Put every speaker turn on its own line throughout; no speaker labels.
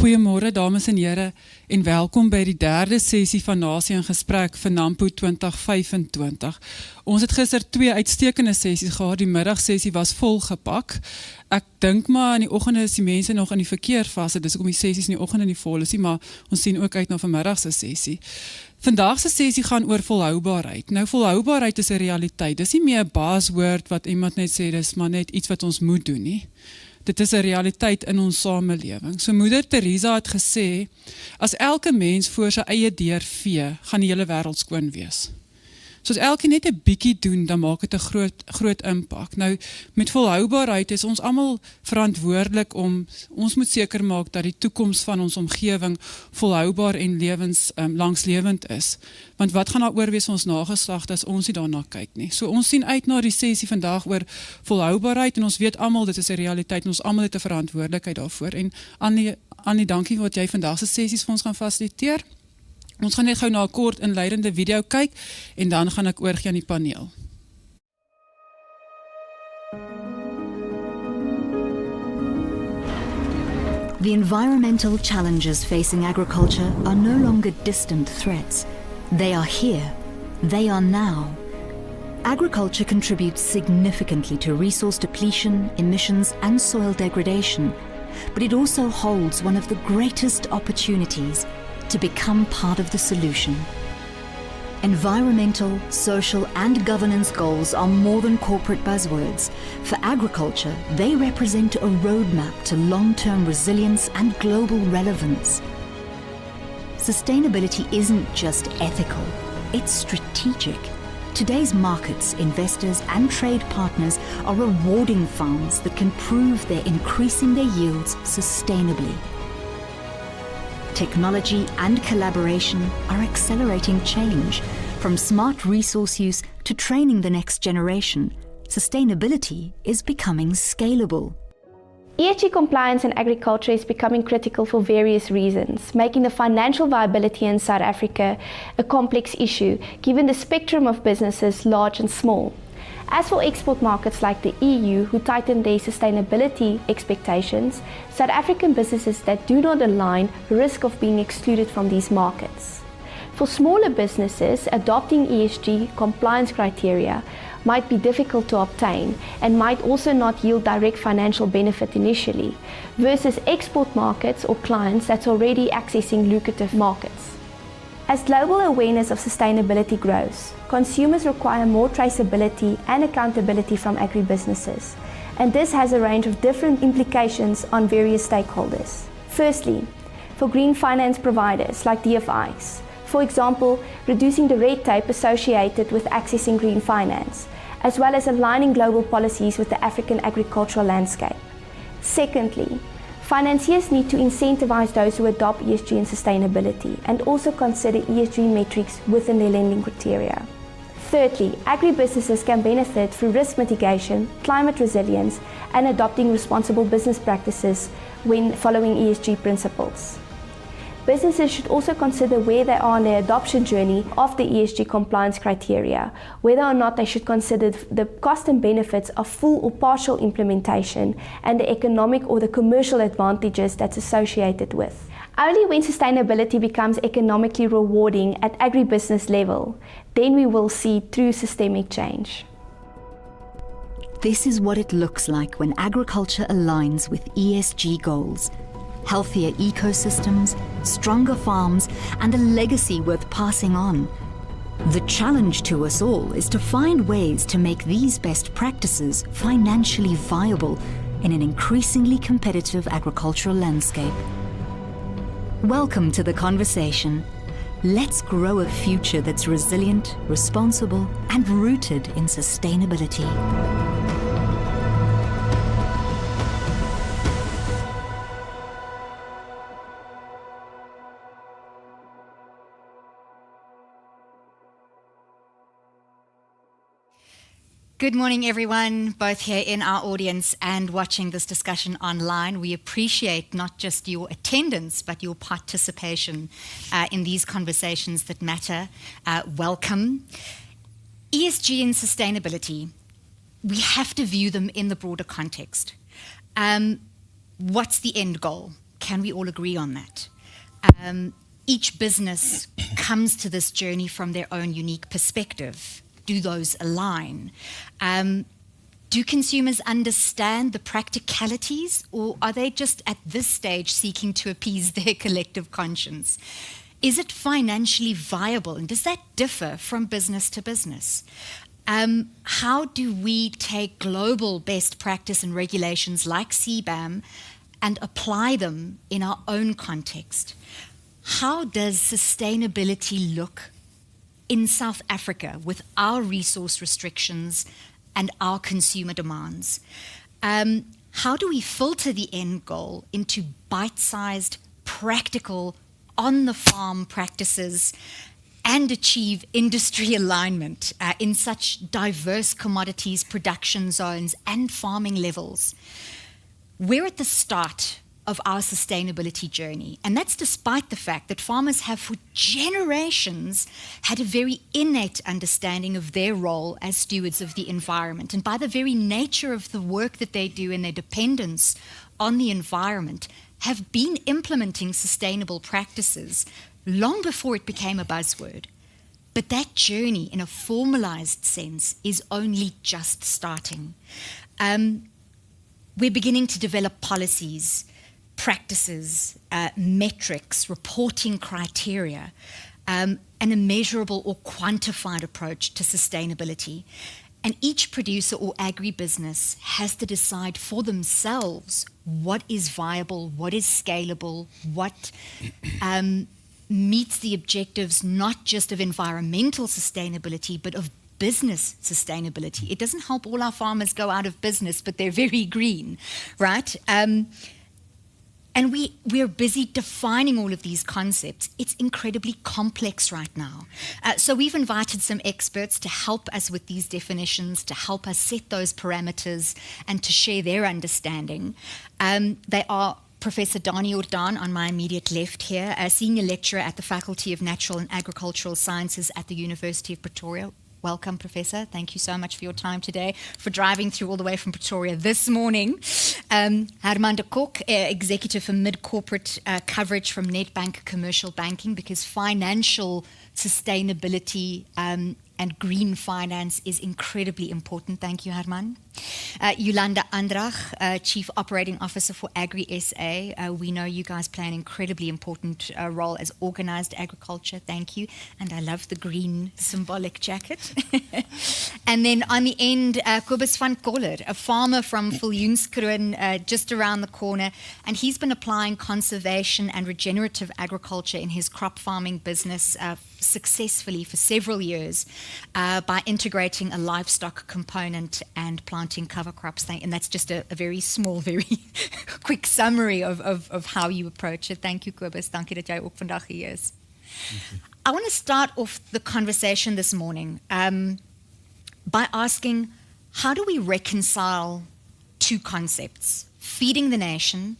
Goeiemôre dames en here en welkom by die derde sessie van Nasie in Gesprek vir NAMPO 2025. Ons het gister 2 uitstekende sessies gehad, die middagsessie was volgepak. Ek dink maar in die oggende is die mense nog in die verkeerfase, dis hoekom die sessies in die oggende nie vol is nie, maar ons sien ook uit na vanmiddagse sessie. Vandag se sessie gaan oor volhoubaarheid. Nou volhoubaarheid is 'n realiteit, dis nie meer 'n buzzword wat iemand net sê, dis maar net iets wat ons moet doen nie. Dit is 'n realiteit in ons samelewing. So Moeder Teresa het gesê, as elke mens voor sy eie deur vee, gaan die hele wêreld skoon wees. So as elkeen net 'n bietjie doen, dan maak dit 'n groot impak. Nou, met volhoubaarheid is ons almal verantwoordelik ons moet seker maak dat die toekoms van ons omgewing volhoubaar en langslewend is. Want wat gaan daar oor wees ons nageslagte as ons nie daarna kyk nie? So ons sien uit na die sessie vandag oor volhoubaarheid en ons weet almal dit is 'n realiteit en ons almal het 'n verantwoordelikheid daarvoor. En Annie, dankie wat jy vandag se sessies vir ons gaan fasiliteer. Ons gaan net gou na 'n kort inleidende video kyk en dan gaan ek oorgie aan die paneel.
The environmental challenges facing agriculture are no longer distant threats. They are here. They are now. Agriculture contributes significantly to resource depletion, emissions, and soil degradation, but it also holds one of the greatest opportunities to become part of the solution. Environmental, social, and governance goals are more than corporate buzzwords. For agriculture, they represent a roadmap to long-term resilience and global relevance. Sustainability isn't just ethical, it's strategic. Today's markets, investors, and trade partners are rewarding farms that can prove they're increasing their yields sustainably. Technology and collaboration are accelerating change. From smart resource use to training the next generation, sustainability is becoming scalable.
ESG compliance in agriculture is becoming critical for various reasons, making the financial viability in South Africa a complex issue, given the spectrum of businesses large and small. As for export markets like the EU, who tighten their sustainability expectations, South African businesses that do not align risk of being excluded from these markets. For smaller businesses, adopting ESG compliance criteria might be difficult to obtain and might also not yield direct financial benefit initially, versus export markets or clients that's already accessing lucrative markets. As global awareness of sustainability grows, consumers require more traceability and accountability from agribusinesses, and this has a range of different implications on various stakeholders. Firstly, for green finance providers like DFIs, for example, reducing the red tape associated with accessing green finance, as well as aligning global policies with the African agricultural landscape. Secondly, financiers need to incentivize those who adopt ESG and sustainability and also consider ESG metrics within their lending criteria. Thirdly, agribusinesses can benefit through risk mitigation, climate resilience, and adopting responsible business practices when following ESG principles. Businesses should also consider where they are on their adoption journey of the ESG compliance criteria, whether or not they should consider the cost and benefits of full or partial implementation and the economic or the commercial advantages that's associated with. Only when sustainability becomes economically rewarding at agribusiness level, then we will see true systemic change.
This is what it looks like when agriculture aligns with ESG goals. Healthier ecosystems, stronger farms, and a legacy worth passing on. The challenge to us all is to find ways to make these best practices financially viable in an increasingly competitive agricultural landscape. Welcome to the conversation. Let's grow a future that's resilient, responsible, and rooted in sustainability.
Good morning, everyone, both here in our audience and watching this discussion online. We appreciate not just your attendance, but your participation in these conversations that matter. Welcome. ESG and sustainability, we have to view them in the broader context. What's the end goal? Can we all agree on that? Each business comes to this journey from their own unique perspective. Do those align? Do consumers understand the practicalities, or are they just at this stage seeking to appease their collective conscience? Is it financially viable, and does that differ from business to business? How do we take global best practice and regulations like CBAM and apply them in our own context? How does sustainability look in South Africa with our resource restrictions and our consumer demands? How do we filter the end goal into bite-sized, practical, on-the-farm practices and achieve industry alignment in such diverse commodities, production zones, and farming levels? We're at the start of our sustainability journey, and that's despite the fact that farmers have for generations had a very innate understanding of their role as stewards of the environment, and by the very nature of the work that they do and their dependence on the environment, have been implementing sustainable practices long before it became a buzzword. But that journey in a formalized sense is only just starting. We're beginning to develop policies, practices, metrics, reporting criteria, and a measurable or quantified approach to sustainability. And each producer or agribusiness has to decide for themselves what is viable, what is scalable, what meets the objectives not just of environmental sustainability, but of business sustainability. It doesn't help all our farmers go out of business, but they're very green, right? And we're busy defining all of these concepts. It's incredibly complex right now. So we've invited some experts to help us with these definitions, to help us set those parameters, and to share their understanding. They are Professor Dani Jordan on my immediate left here, a senior lecturer at the Faculty of Natural and Agricultural Sciences at the University of Pretoria. Welcome, Professor. Thank you so much for your time today, for driving through all the way from Pretoria this morning. Herman de Kok, Executive for Mid-Corporate Coverage from Nedbank Commercial Banking, because financial sustainability and green finance is incredibly important. Thank you, Herman. Yolanda Andrach, Chief Operating Officer for Agri SA. We know you guys play an incredibly important role as organized agriculture. Thank you. And I love the green symbolic jacket. And then on the end, Kobus van Koller, a farmer from Viljoenskroon, just around the corner. And he's been applying conservation and regenerative agriculture in his crop farming business successfully for several years by integrating a livestock component and planting cover crops. And that's just a very small, very quick summary of how you approach it. Thank you, Kobus. Dankie dat jy ook vandag hier is. I want to start off the conversation this morning by asking, how do we reconcile two concepts, feeding the nation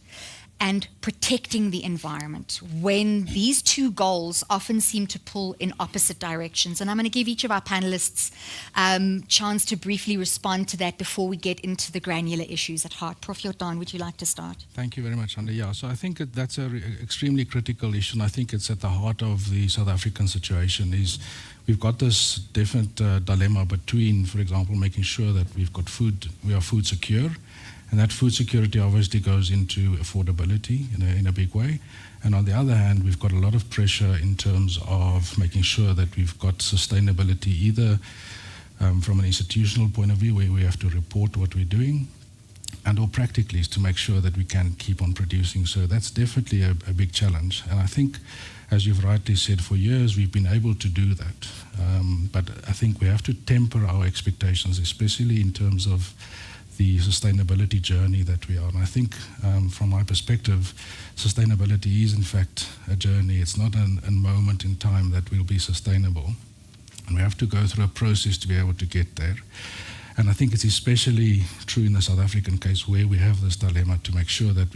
and protecting the environment, when these two goals often seem to pull in opposite directions? And I'm going to give each of our panelists a chance to briefly respond to that before we get into the granular issues at heart. Prof. Jordan, would you like to start?
Thank you very much, Anda. Yeah, so I think that's an extremely critical issue, and I think it's at the heart of the South African situation. Is we've got this different dilemma between, for example, making sure that we've got food, we are food secure, and that food security obviously goes into affordability in a big way. And on the other hand, we've got a lot of pressure in terms of making sure that we've got sustainability, either from an institutional point of view, where we have to report what we're doing, and or practically is to make sure that we can keep on producing. So that's definitely a big challenge. And I think, as you've rightly said, for years we've been able to do that. But I think we have to temper our expectations, especially in terms of the sustainability journey that we are. And I think from my perspective, sustainability is in fact a journey. It's not a moment in time that will be sustainable. And we have to go through a process to be able to get there. And I think it's especially true in the South African case, where we have this dilemma to make sure that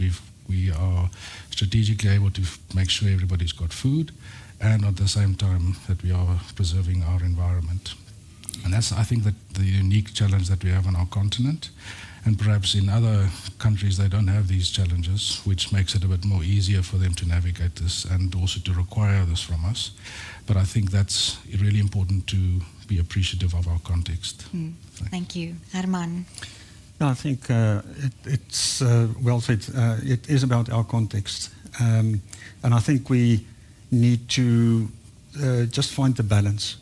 we are strategically able to make sure everybody's got food, and at the same time that we are preserving our environment. And that's, I think, that the unique challenge that we have on our continent. And perhaps in other countries they don't have these challenges, which makes it a bit more easier for them to navigate this and also to require this from us. But I think that's really important to be appreciative of our context.
Thank you. Herman.
No, I think it's well said. It is about our context. And I think we need to just find the balance.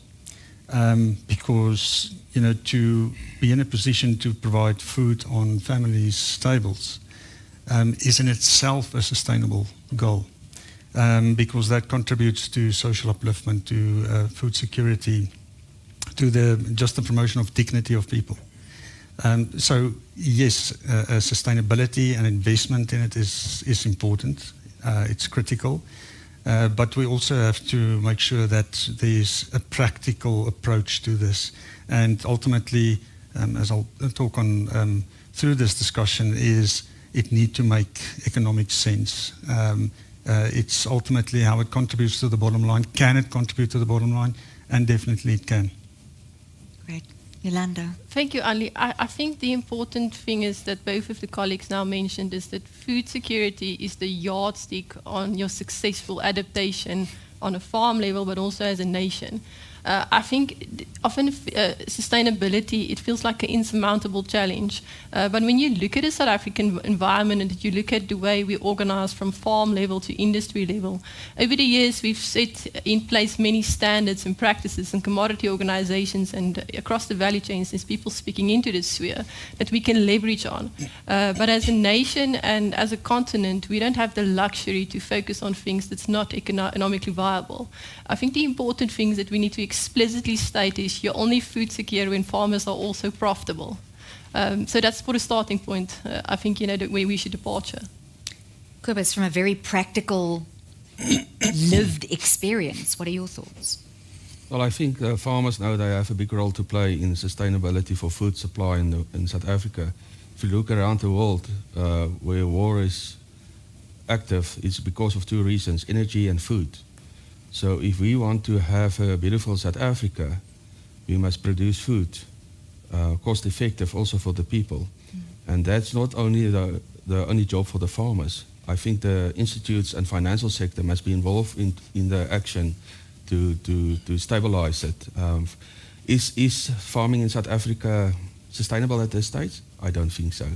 Because, to be in a position to provide food on families' tables is in itself a sustainable goal. Because that contributes to social upliftment, to food security, to the promotion of dignity of people. So yes, sustainability and investment in it is important. It's critical. But we also have to make sure that there's a practical approach to this. And ultimately, as I'll talk on through this discussion, is it need to make economic sense. It's ultimately how it contributes to the bottom line. Can it contribute to the bottom line? And definitely it can.
Great. Yolanda.
Thank you, Ali. I think the important thing is that both of the colleagues now mentioned is that food security is the yardstick on your successful adaptation on a farm level, but also as a nation. I think often sustainability, it feels like an insurmountable challenge. But when you look at a South African environment and you look at the way we organize from farm level to industry level, over the years we've set in place many standards and practices and commodity organizations and across the value chains there's people speaking into this sphere that we can leverage on. But as a nation and as a continent, we don't have the luxury to focus on things that's not economically viable. I think the important things that we need to explicitly state is you're only food secure when farmers are also profitable. So that's for the starting point, I think, the way we should departure.
Kobus, from a very practical, lived experience, what are your thoughts?
Well, I think farmers now, they have a big role to play in sustainability for food supply in South Africa. If you look around the world where war is active, it's because of two reasons, energy and food. So if we want to have a beautiful South Africa, we must produce food, cost effective also for the people. And that's not only the only job for the farmers. I think the institutes and financial sector must be involved in the action to stabilize it. Is farming in South Africa sustainable at this stage? I don't think so.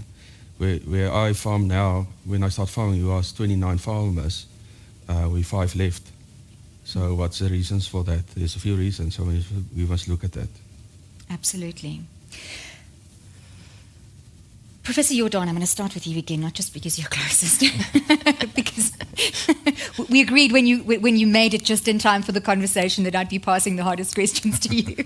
Where I farm now, when I start farming, we was 29 farmers, we 5 left. So what's the reasons for that? There's a few reasons, so we must look at that.
Absolutely. Professor Jordan, I'm going to start with you again, not just because you're closest, because we agreed when you made it just in time for the conversation that I'd be passing the hardest questions to you.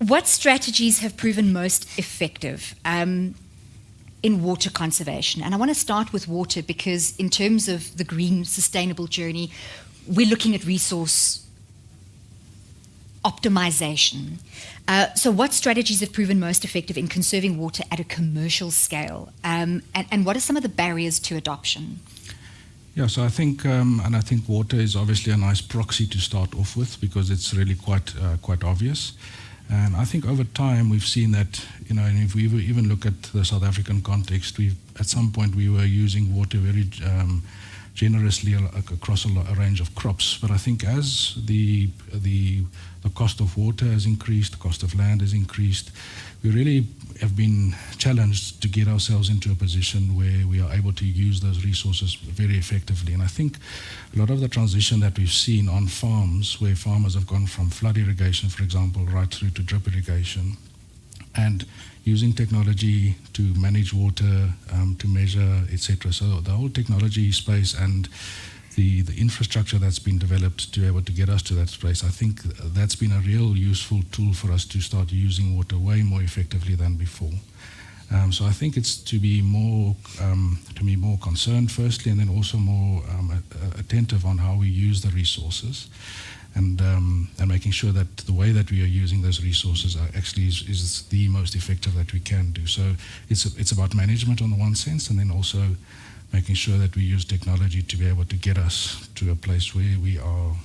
What strategies have proven most effective in water conservation? And I want to start with water because in terms of the green sustainable journey, we're looking at resource optimization. So what strategies have proven most effective in conserving water at a commercial scale? And what are some of the barriers to adoption?
Yeah, so I think, water is obviously a nice proxy to start off with because it's really quite obvious. And I think over time we've seen that, and if we even look at the South African context, at some point we were using water very generously across a range of crops. But I think as the cost of water has increased, the cost of land has increased, we really have been challenged to get ourselves into a position where we are able to use those resources very effectively. And I think a lot of the transition that we've seen on farms, where farmers have gone from flood irrigation, for example, right through to drip irrigation, and using technology to manage water, to measure, etc. So the whole technology space and the infrastructure that's been developed to be able to get us to that space, I think that's been a real useful tool for us to start using water way more effectively than before. So I think it's to be more concerned firstly, and then also more attentive on how we use the resources, and making sure that the way that we are using those resources is the most effective that we can do. So it's about management on the one sense, and then also making sure that we use technology to be able to get us to a place where we are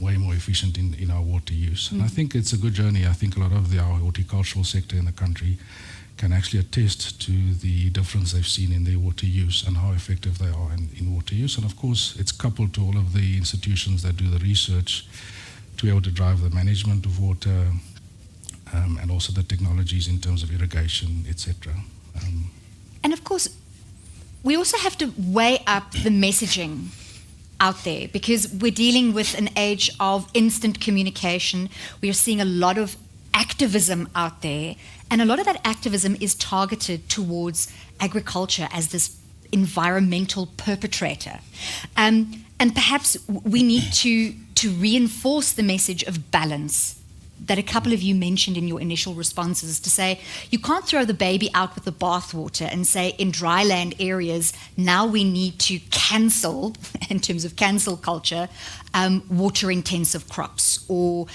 way more efficient in our water use. And I think it's a good journey. I think a lot of our horticultural sector in the country can actually attest to the difference they've seen in their water use and how effective they are in water use. And of course, it's coupled to all of the institutions that do the research to be able to drive the management of water and also the technologies in terms of irrigation, etc.
And of course, we also have to weigh up the messaging out there, because we're dealing with an age of instant communication. We are seeing a lot of activism out there, and a lot of that activism is targeted towards agriculture as this environmental perpetrator. And perhaps we need to reinforce the message of balance that a couple of you mentioned in your initial responses, to say you can't throw the baby out with the bathwater and say in dryland areas now we need to cancel, in terms of cancel culture, water-intensive crops, or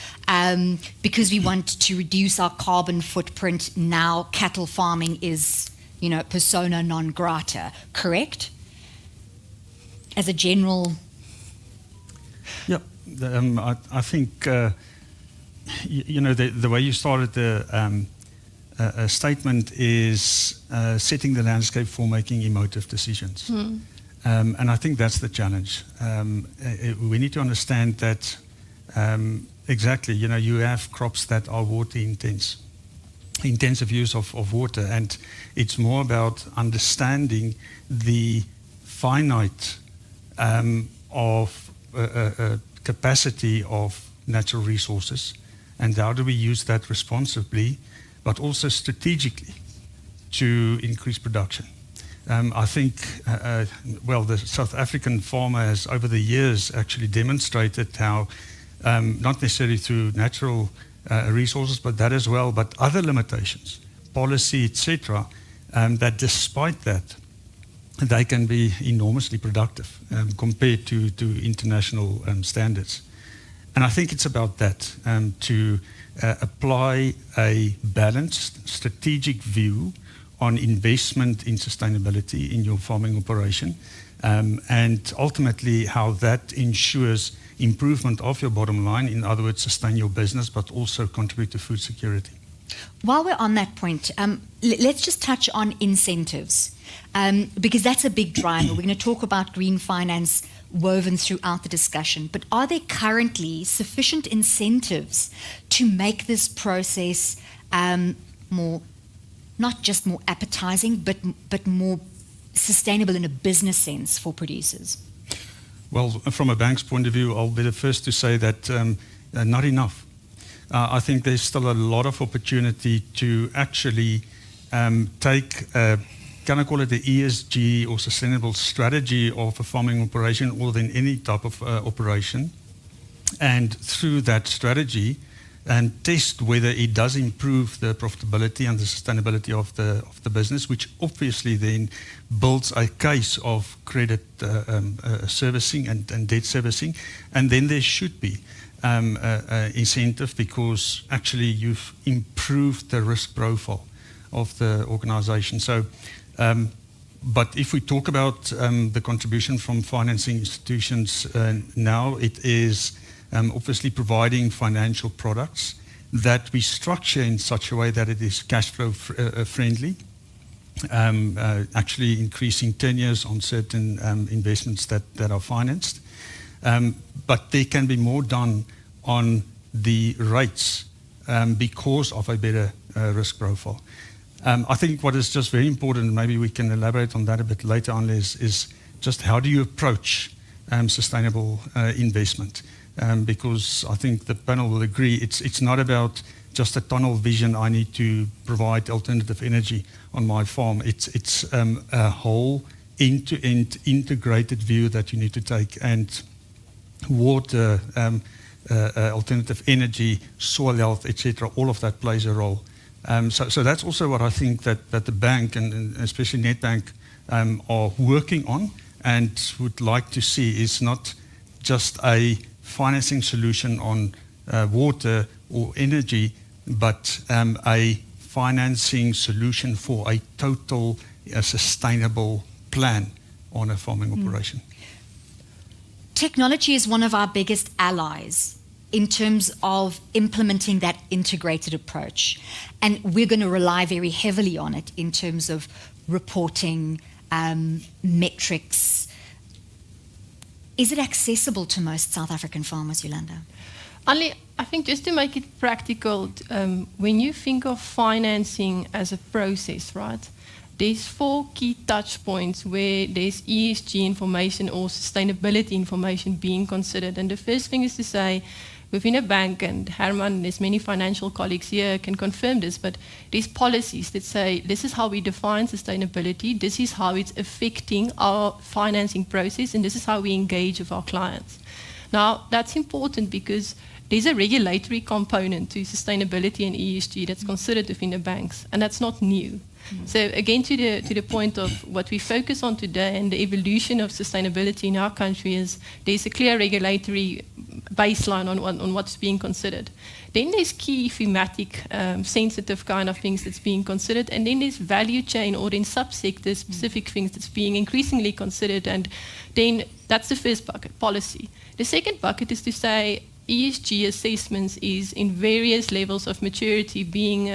because we want to reduce our carbon footprint, now cattle farming is, persona non grata, correct? As a general...
Yeah, I think... the way you started the statement is setting the landscape for making emotive decisions. And I think that's the challenge. We need to understand that exactly, you have crops that are water intensive use of water, and it's more about understanding the finite of capacity of natural resources, and how do we use that responsibly, but also strategically to increase production. I think, the South African farmer has over the years actually demonstrated how, not necessarily through natural resources, but that as well, but other limitations, policy, etc., that despite that, they can be enormously productive compared to international standards. And I think it's about that, to apply a balanced strategic view on investment in sustainability in your farming operation, and ultimately how that ensures improvement of your bottom line, in other words, sustain your business, but also contribute to food security.
While we're on that point, let's just touch on incentives, because that's a big driver. We're going to talk about green finance woven throughout the discussion, but are there currently sufficient incentives to make this process more, not just more appetizing, but more sustainable in a business sense for producers?
Well, from a bank's point of view, I'll be the first to say that not enough. I think there's still a lot of opportunity to actually take, can I call it the ESG or sustainable strategy of a farming operation, or than any type of operation, and through that strategy, and test whether it does improve the profitability and the sustainability of the business, which obviously then builds a case of credit servicing and debt servicing. And then there should be incentive, because actually you've improved the risk profile of the organization. So, but if we talk about the contribution from financing institutions now, it is obviously providing financial products that we structure in such a way that it is cash flow friendly, actually increasing tenures on certain investments that are financed. But there can be more done on the rates because of a better risk profile. I think what is just very important, maybe we can elaborate on that a bit later on, is just how do you approach sustainable investment? Because I think the panel will agree, it's not about just a tunnel vision, I need to provide alternative energy on my farm. It's a whole end-to-end integrated view that you need to take, and water, alternative energy, soil health, etc., all of that plays a role. So that's also what I think that the bank, and especially Nedbank, are working on and would like to see, is not just a financing solution on water or energy, but a financing solution for a total sustainable plan on a farming operation.
Technology is one of our biggest allies in terms of implementing that integrated approach. And we're going to rely very heavily on it in terms of reporting, metrics. Is it accessible to most South African farmers, Yolanda?
Only, I think just to make it practical, when you think of financing as a process, right, there's 4 key touch points where there's ESG information or sustainability information being considered. And the first thing is to say, within a bank, and Herman, there's many financial colleagues here can confirm this, but there's policies that say this is how we define sustainability, this is how it's affecting our financing process, and this is how we engage with our clients. Now, that's important because there's a regulatory component to sustainability and ESG that's considered within the banks, and that's not new. So again, to the point of what we focus on today and the evolution of sustainability in our country is there's a clear regulatory baseline on what's being considered. Then there's key thematic, sensitive kind of things that's being considered, and then there's value chain or in subsector specific things that's being increasingly considered, and then that's the first bucket, policy. The second bucket is to say ESG assessments is in various levels of maturity being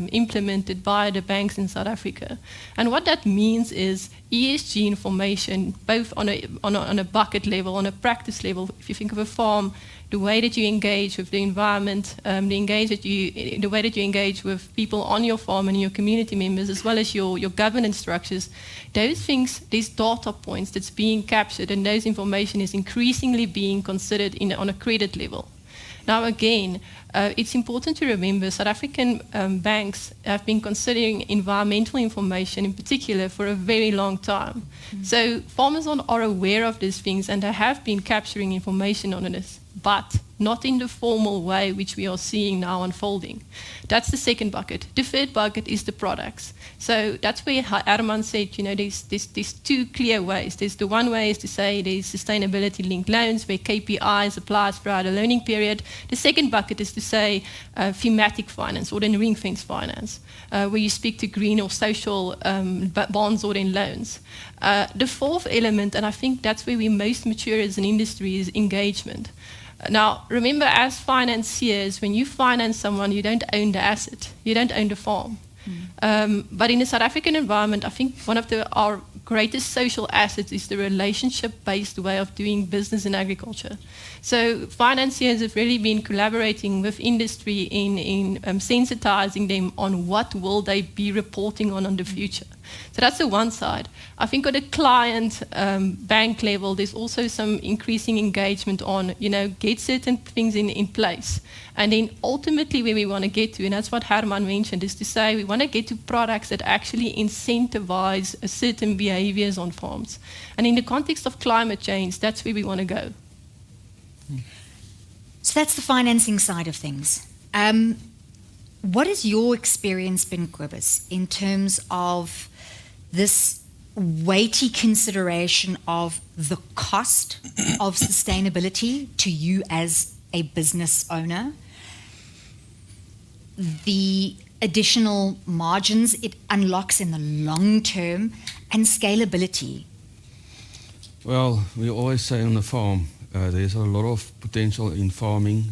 implemented by the banks in South Africa. And what that means is ESG information, both on a bucket level, on a practice level. If you think of a farm, the way that you engage with the environment, the way that you engage with people on your farm and your community members, as well as your governance structures, those things, these data points that's being captured, and those information is increasingly being considered on a credit level. Now again, it's important to remember South African banks have been considering environmental information in particular for a very long time. So farmers are aware of these things and they have been capturing information on this, but not in the formal way which we are seeing now unfolding. That's the second bucket. The third bucket is the products. So that's where Herman said, there's 2 clear ways. There's the one way is to say there's sustainability-linked loans where KPIs applies throughout a loaning period. The second bucket is to say thematic finance or then ring-fence finance, where you speak to green or social bonds or then loans. The fourth element, and I think that's where we're most mature as an industry, is engagement. Now, remember, as financiers, when you finance someone, you don't own the asset. You don't own the farm. But in the South African environment, I think one of our greatest social assets is the relationship-based way of doing business in agriculture. So financiers have really been collaborating with industry in sensitizing them on what will they be reporting on the future. So that's the one side. I think at a client bank level, there's also some increasing engagement on, get certain things in place. And then ultimately where we want to get to, and that's what Herman mentioned, is to say we want to get to products that actually incentivize certain behaviors on farms. And in the context of climate change, that's where we want to go.
So that's the financing side of things. What has your experience been, Cobus, in terms of this weighty consideration of the cost of sustainability to you as a business owner, the additional margins it unlocks in the long term, and scalability?
Well, we always say on the farm, there's a lot of potential in farming.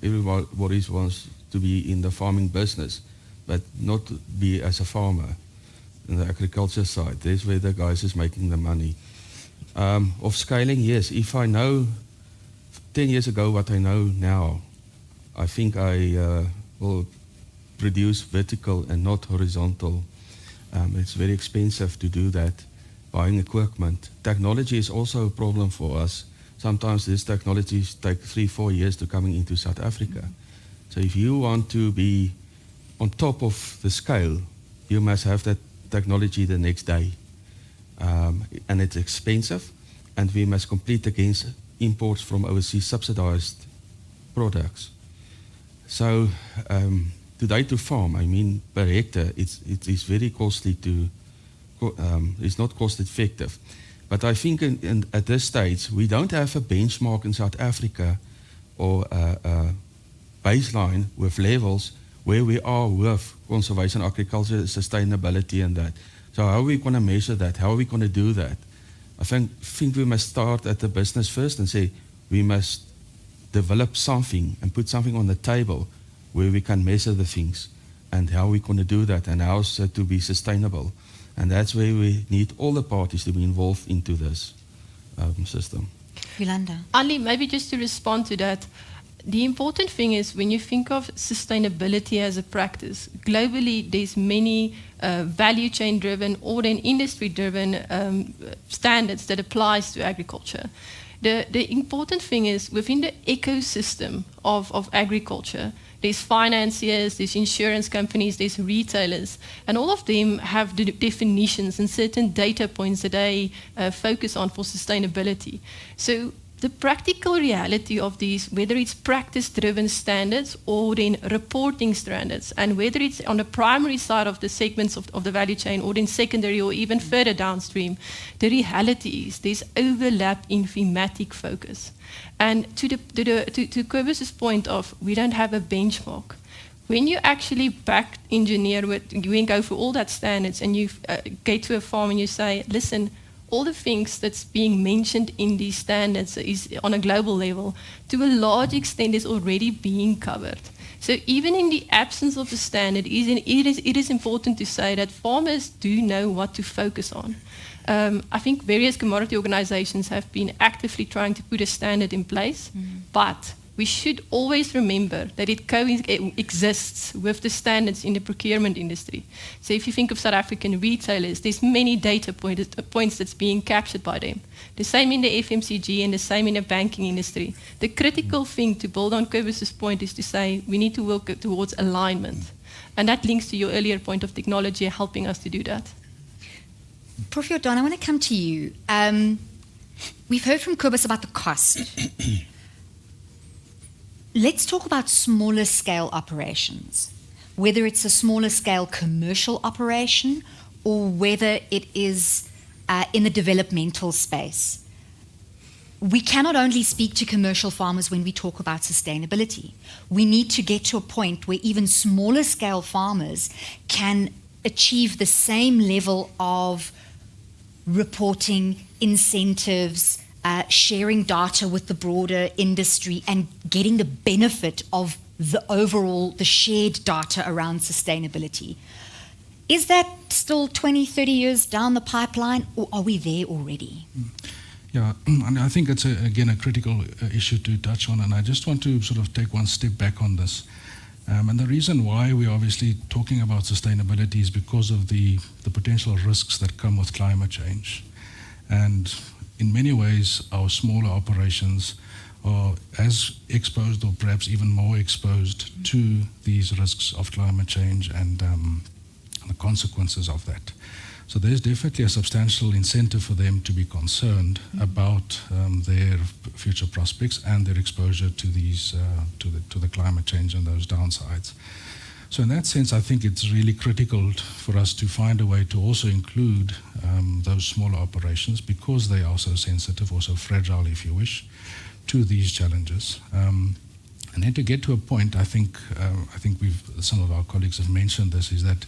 Everybody wants to be in the farming business, but not be as a farmer in the agriculture side. There's where the guys is making the money. Of scaling, yes. If I know 10 years ago what I know now, I think I will produce vertical and not horizontal. It's very expensive to do that, buying equipment. Technology is also a problem for us. Sometimes these technologies take 3-4 years to coming into South Africa. So if you want to be on top of the scale, you must have that technology the next day. And it's expensive, and we must compete against imports from overseas subsidized products. So today to farm, per hectare, it is very costly it's not cost effective. But I think at this stage, we don't have a benchmark in South Africa or a baseline with levels where we are with conservation, agriculture, sustainability and that. So how are we going to measure that? How are we going to do that? I think we must start at the business first and say we must develop something and put something on the table where we can measure the things and how we're going to do that and how to be sustainable. And that's where we need all the parties to be involved into this system.
Yolanda.
Ali, maybe just to respond to that, the important thing is when you think of sustainability as a practice, globally there's many value chain driven or then industry driven standards that applies to agriculture. The important thing is within the ecosystem of agriculture, there's financiers, there's insurance companies, there's retailers, and all of them have the definitions and certain data points that they focus on for sustainability. So the practical reality of these, whether it's practice-driven standards or then reporting standards, and whether it's on the primary side of the segments of the value chain or in secondary or even further downstream, the reality is there's overlap in thematic focus. And to Kobus's point of we don't have a benchmark, when you actually back engineer with, you go through all that standards and you get to a farm and you say, listen, all the things that's being mentioned in these standards is on a global level, to a large extent is already being covered. So even in the absence of a standard, it is important to say that farmers do know what to focus on. I think various commodity organizations have been actively trying to put a standard in place, but we should always remember that it coexists with the standards in the procurement industry. So if you think of South African retailers, there's many data points that's being captured by them. The same in the FMCG and the same in the banking industry. The critical thing to build on Kobus's point is to say we need to work towards alignment. And that links to your earlier point of technology helping us to do that.
Prof. Jordan, I want to come to you. We've heard from Kobus about the cost. Let's talk about smaller scale operations, whether it's a smaller scale commercial operation or whether it is in the developmental space. We cannot only speak to commercial farmers when we talk about sustainability. We need to get to a point where even smaller scale farmers can achieve the same level of reporting, incentives, sharing data with the broader industry and getting the benefit of the shared data around sustainability. Is that still 20, 30 years down the pipeline, or are we there already?
Yeah, and I think it's, again, a critical issue to touch on, and I just want to sort of take one step back on this. And the reason why we're obviously talking about sustainability is because of the potential risks that come with climate change. And in many ways, our smaller operations are as exposed or perhaps even more exposed to these risks of climate change and the consequences of that. So there's definitely a substantial incentive for them to be concerned about their future prospects and their exposure to these to the climate change and those downsides. So in that sense, I think it's really critical for us to find a way to also include those smaller operations because they are so sensitive or so fragile, if you wish, to these challenges. And then to get to a point, I think some of our colleagues have mentioned this, is that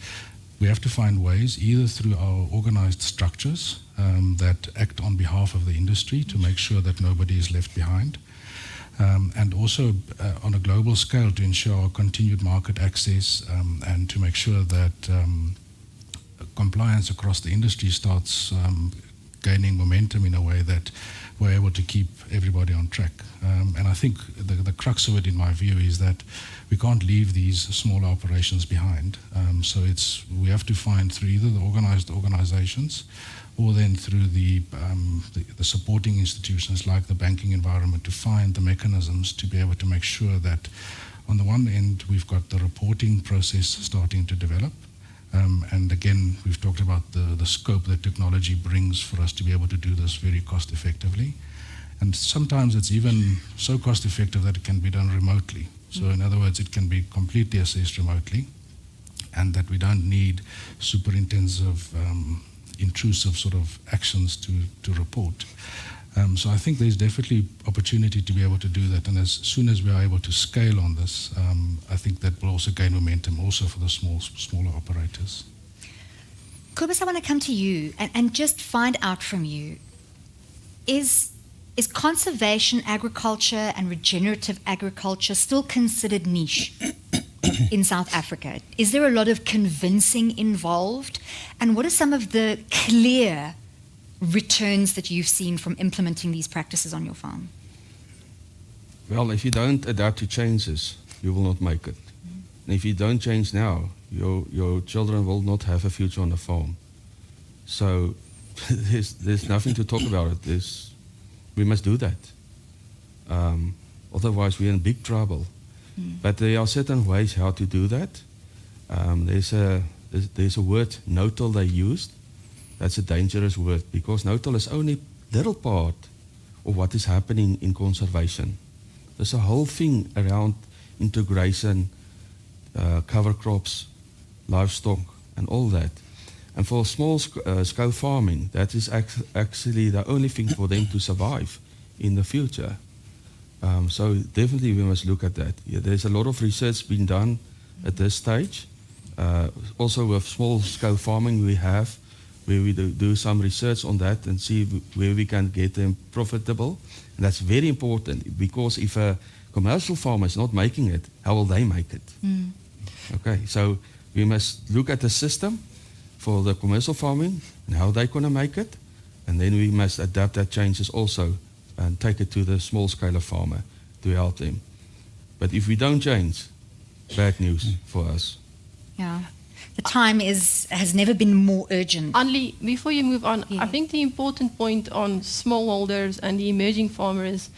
we have to find ways, either through our organized structures that act on behalf of the industry to make sure that nobody is left behind, and also on a global scale to ensure continued market access and to make sure that compliance across the industry starts gaining momentum in a way that we're able to keep everybody on track. And I think the crux of it, in my view, is that we can't leave these smaller operations behind. So we have to find through either the organized organizations or then through the supporting institutions like the banking environment to find the mechanisms to be able to make sure that on the one end we've got the reporting process starting to develop. And again, we've talked about the scope that technology brings for us to be able to do this very cost effectively. And sometimes it's even so cost effective that it can be done remotely. So in other words, it can be completely assessed remotely, and that we don't need super intensive, intrusive sort of actions to report. So I think there's definitely opportunity to be able to do that, and as soon as we are able to scale on this, I think that will also gain momentum also for the smaller operators.
Kobus, I want to come to you and just find out from you, is is conservation agriculture and regenerative agriculture still considered niche in South Africa? Is there a lot of convincing involved? And what are some of the clear returns that you've seen from implementing these practices on your farm?
Well, if you don't adapt to changes, you will not make it. And if you don't change now, your children will not have a future on the farm. So there's nothing to talk about it. We must do that. Otherwise, we're in big trouble. But there are certain ways how to do that. There's a word, no-till, they used. That's a dangerous word because no-till is only a little part of what is happening in conservation. There's a whole thing around integration, cover crops, livestock, and all that. And for small-scale farming, that is actually the only thing for them to survive in the future. So definitely we must look at that. Yeah, there's a lot of research being done at this stage. Also with small-scale farming where we do some research on that and see where we can get them profitable. And that's very important because if a commercial farmer is not making it, how will they make it? Okay, so we must look at the system for the commercial farming and how they're going to make it. And then we must adapt that changes also and take it to the small-scale farmer to help them. But if we don't change, bad news for us.
Yeah. The time has never been more urgent.
Anli, before you move on,
Yeah.
I think the important point on smallholders and the emerging farmers,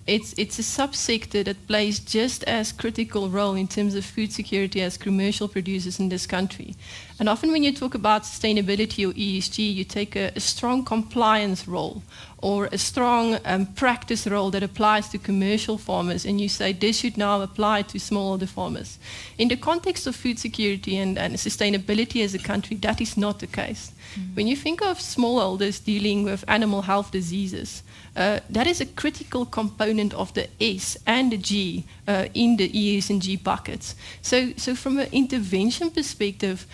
it's a subsector that plays just as critical role in terms of food security as commercial producers in this country. And often when you talk about sustainability or ESG, you take a strong compliance role or a strong practice role that applies to commercial farmers, and you say this should now apply to smallholder farmers. In the context of food security and sustainability as a country, that is not the case. When you think of smallholders dealing with animal health diseases, that is a critical component of the S and the G in the ES&G buckets. So from an intervention perspective,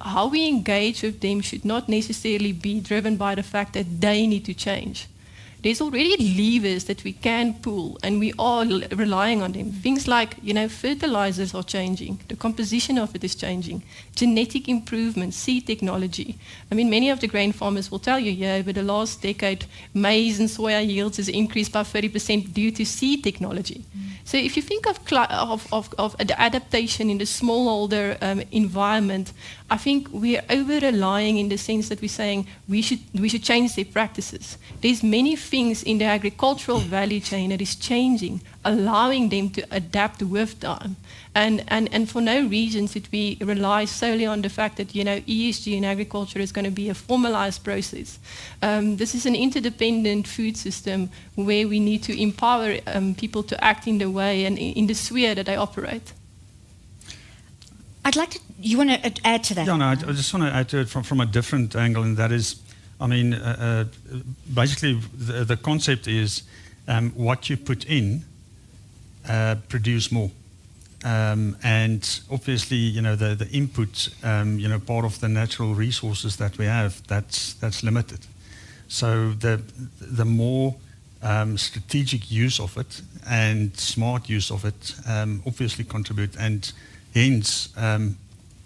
how we engage with them should not necessarily be driven by the fact that they need to change. There's already levers that we can pull, and we are relying on them. Things like, fertilizers are changing. The composition of it is changing. Genetic improvement, seed technology. I mean, many of the grain farmers will tell you, over the last decade, maize and soya yields has increased by 30% due to seed technology. So if you think of the adaptation in the smallholder environment, I think we're over-relying in the sense that we're saying we should change their practices. There's many things in the agricultural value chain that is changing, allowing them to adapt with time. And for no reason should we rely solely on the fact that, ESG in agriculture is going to be a formalized process. This is an interdependent food system where we need to empower people to act in the way and in the sphere that they operate.
I'd like to, you want to add to that?
Yeah, no, I just want to add to it from a different angle, and that is, basically the concept is what you put in, produce more. And obviously, the input, part of the natural resources that we have, that's limited. So the more strategic use of it and smart use of it obviously contribute. And hence,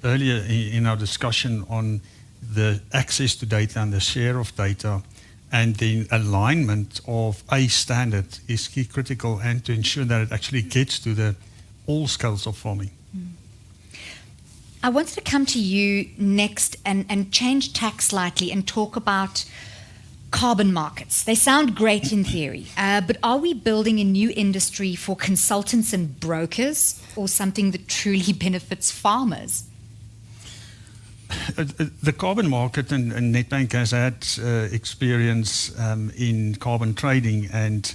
earlier in our discussion on the access to data and the share of data and the alignment of a standard is key critical, and to ensure that it actually gets to all scales of farming.
I wanted to come to you next and change tack slightly and talk about carbon markets. They sound great in theory, but are we building a new industry for consultants and brokers, or something that truly benefits farmers?
The carbon market, and Nedbank has had experience in carbon trading, and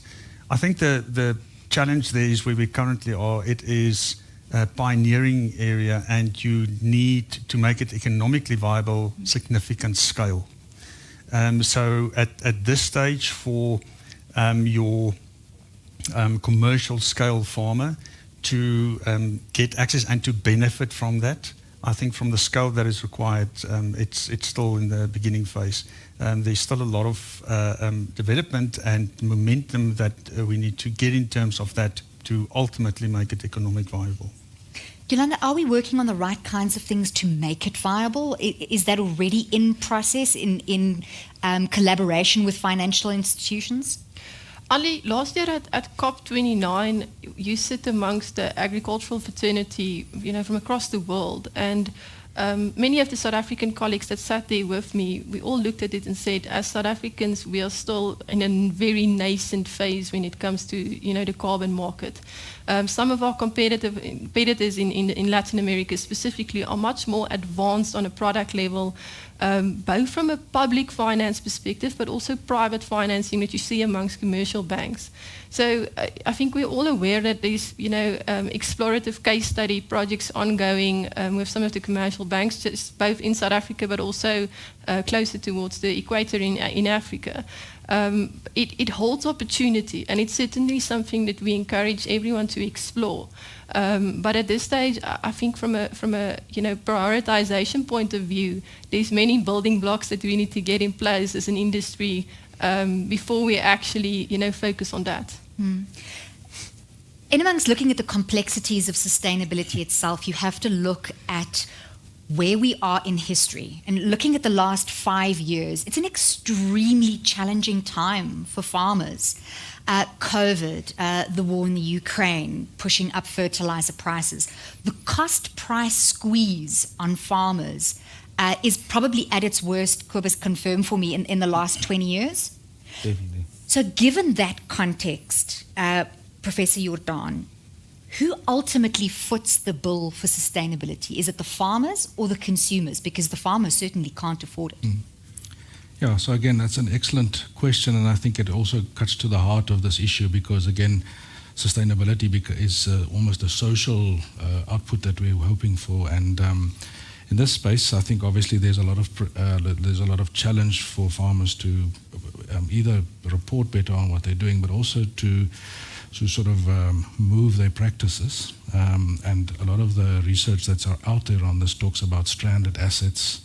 I think the challenge there is where we currently are. It is a pioneering area, and you need to make it economically viable, significant scale. So at this stage, for your commercial scale farmer to get access and to benefit from that, I think from the scale that is required, it's still in the beginning phase. There's still a lot of development and momentum that we need to get in terms of that to ultimately make it economic viable.
Yolanda, are we working on the right kinds of things to make it viable? Is that already in process, in collaboration with financial institutions?
Ali, last year at COP29, you sit amongst the agricultural fraternity, from across the world, and many of the South African colleagues that sat there with me, we all looked at it and said, as South Africans, we are still in a very nascent phase when it comes to, the carbon market. Some of our competitors in Latin America specifically are much more advanced on a product level, both from a public finance perspective, but also private financing that you see amongst commercial banks. So I think we're all aware that there's, explorative case study projects ongoing with some of the commercial banks, just both in South Africa, but also closer towards the equator in Africa. It holds opportunity, and it's certainly something that we encourage everyone to explore. But at this stage, I think from a prioritization point of view, there's many building blocks that we need to get in place as an industry before we actually focus on that.
In amongst looking at the complexities of sustainability itself, you have to look at where we are in history. And looking at the last 5 years, it's an extremely challenging time for farmers. COVID, the war in the Ukraine, pushing up fertilizer prices. The cost price squeeze on farmers is probably at its worst, Kobus, confirmed for me, in the last 20 years.
Definitely.
So given that context, Professor Jordan, who ultimately foots the bill for sustainability? Is it the farmers or the consumers? Because the farmers certainly can't afford it.
Yeah, so again, that's an excellent question, and I think it also cuts to the heart of this issue because, again, sustainability is almost a social output that we're hoping for. And in this space, I think obviously there's a lot of challenge for farmers to either report better on what they're doing, but also to sort of move their practices. And a lot of the research that's out there on this talks about stranded assets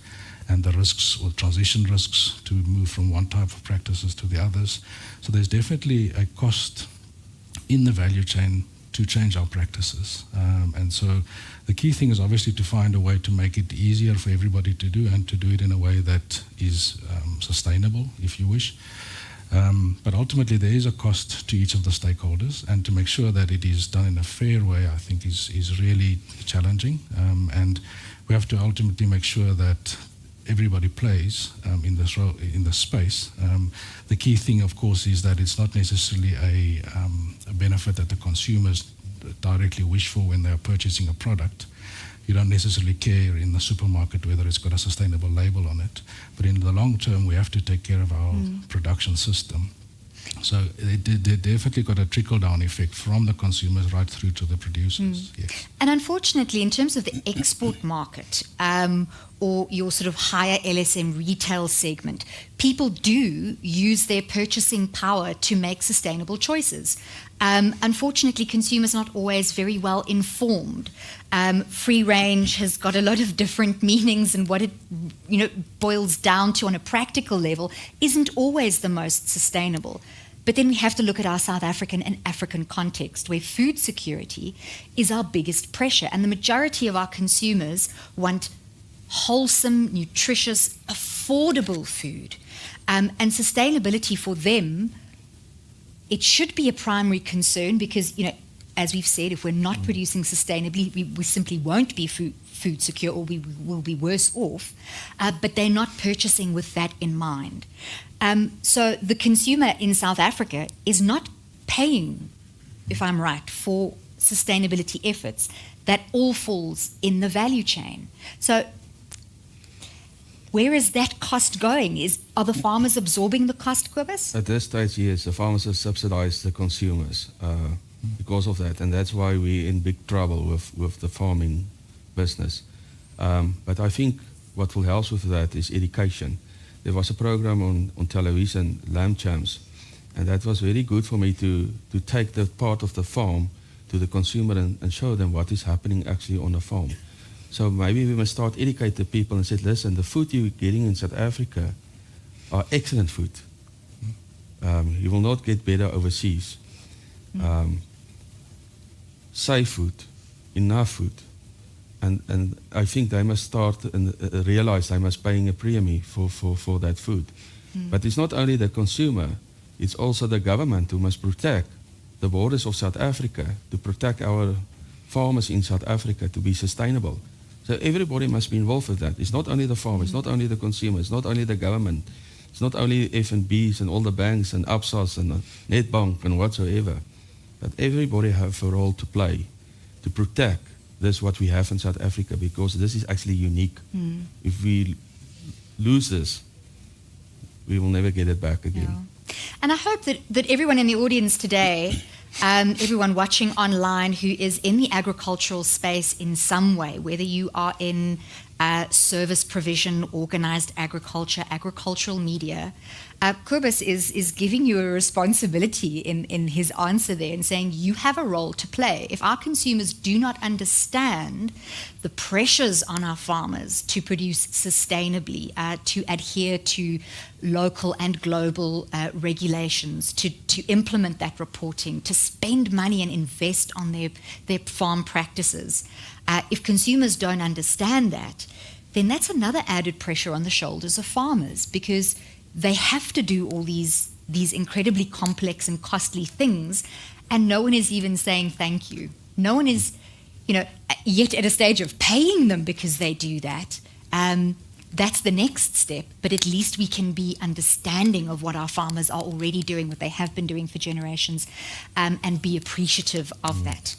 and the risks or transition risks to move from one type of practices to the others. So there's definitely a cost in the value chain to change our practices. And so the key thing is obviously to find a way to make it easier for everybody to do and to do it in a way that is sustainable, if you wish. But ultimately there is a cost to each of the stakeholders, and to make sure that it is done in a fair way, I think is really challenging. And we have to ultimately make sure that everybody plays in this role, in this space. The key thing, of course, is that it's not necessarily a benefit that the consumers directly wish for when they are purchasing a product. You don't necessarily care in the supermarket whether it's got a sustainable label on it. But in the long term, we have to take care of our production system. So they definitely got a trickle-down effect from the consumers right through to the producers. Yes.
And unfortunately, in terms of the export market, or your sort of higher LSM retail segment, people do use their purchasing power to make sustainable choices. Unfortunately, consumers are not always very well informed. Free range has got a lot of different meanings, and what it boils down to on a practical level isn't always the most sustainable. But then we have to look at our South African and African context, where food security is our biggest pressure, and the majority of our consumers want wholesome, nutritious, affordable food. And sustainability for them, it should be a primary concern because, as we've said, if we're not producing sustainably, we simply won't be food secure, or we will be worse off. But they're not purchasing with that in mind. So the consumer in South Africa is not paying, if I'm right, for sustainability efforts. That all falls in the value chain. So where is that cost going? Are the farmers absorbing the cost, Kobus?
At this stage, yes, the farmers have subsidized the consumers because of that, and that's why we're in big trouble with the farming business. But I think what will help with that is education. There was a program on television, Lamb Champs, and that was very good for me to take that part of the farm to the consumer and show them what is happening actually on the farm. So maybe we must start educate the people and say, listen, the food you're getting in South Africa are excellent food. You will not get better overseas. Safe food, enough food. And I think they must start and realize they must paying a premium for that food. But it's not only the consumer, it's also the government who must protect the borders of South Africa, to protect our farmers in South Africa to be sustainable. So everybody must be involved with that. It's not only the farmers, it's not only the consumer, it's not only the government, it's not only FNBs and all the banks and ABSAs and Netbank and whatsoever. But everybody have a role to play to protect this what we have in South Africa, because this is actually unique. If we lose this, we will never get it back again.
Yeah. And I hope that everyone in the audience today, everyone watching online who is in the agricultural space in some way, whether you are in service provision, organized agriculture, agricultural media, Kobus is giving you a responsibility in his answer there and saying you have a role to play. If our consumers do not understand the pressures on our farmers to produce sustainably, to adhere to local and global regulations, to implement that reporting, to spend money and invest on their farm practices, if consumers don't understand that, then that's another added pressure on the shoulders of farmers, because they have to do all these incredibly complex and costly things, and no one is even saying thank you. No one is, yet at a stage of paying them because they do that. That's the next step, but at least we can be understanding of what our farmers are already doing, what they have been doing for generations, and be appreciative of that.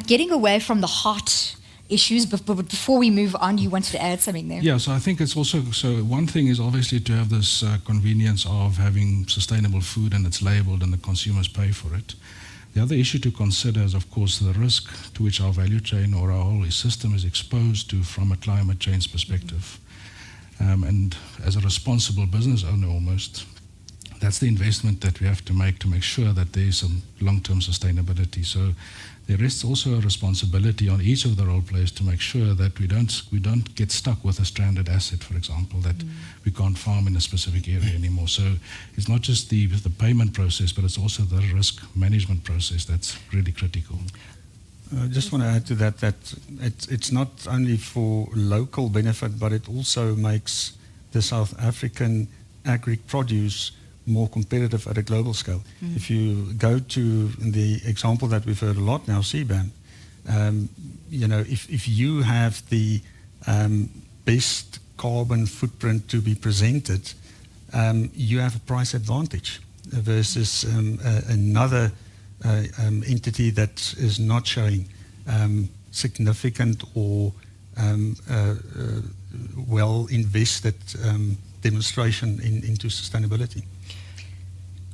Getting away from the hot issues, but before we move on, you wanted to add something there.
Yeah, so I think it's also, so one thing is obviously to have this convenience of having sustainable food and it's labeled and the consumers pay for it. The other issue to consider is, of course, the risk to which our value chain or our whole system is exposed to from a climate change perspective. And as a responsible business owner almost, that's the investment that we have to make sure that there is some long-term sustainability. So there is also a responsibility on each of the role players to make sure that we don't get stuck with a stranded asset, for example, that we can't farm in a specific area anymore. So it's not just the payment process, but it's also the risk management process that's really critical.
I just want to add to that it's not only for local benefit, but it also makes the South African agri-produce more competitive at a global scale. If you go to the example that we've heard a lot now, CBAM, if you have the best carbon footprint to be presented, you have a price advantage versus another entity that is not showing significant or well invested demonstration into sustainability.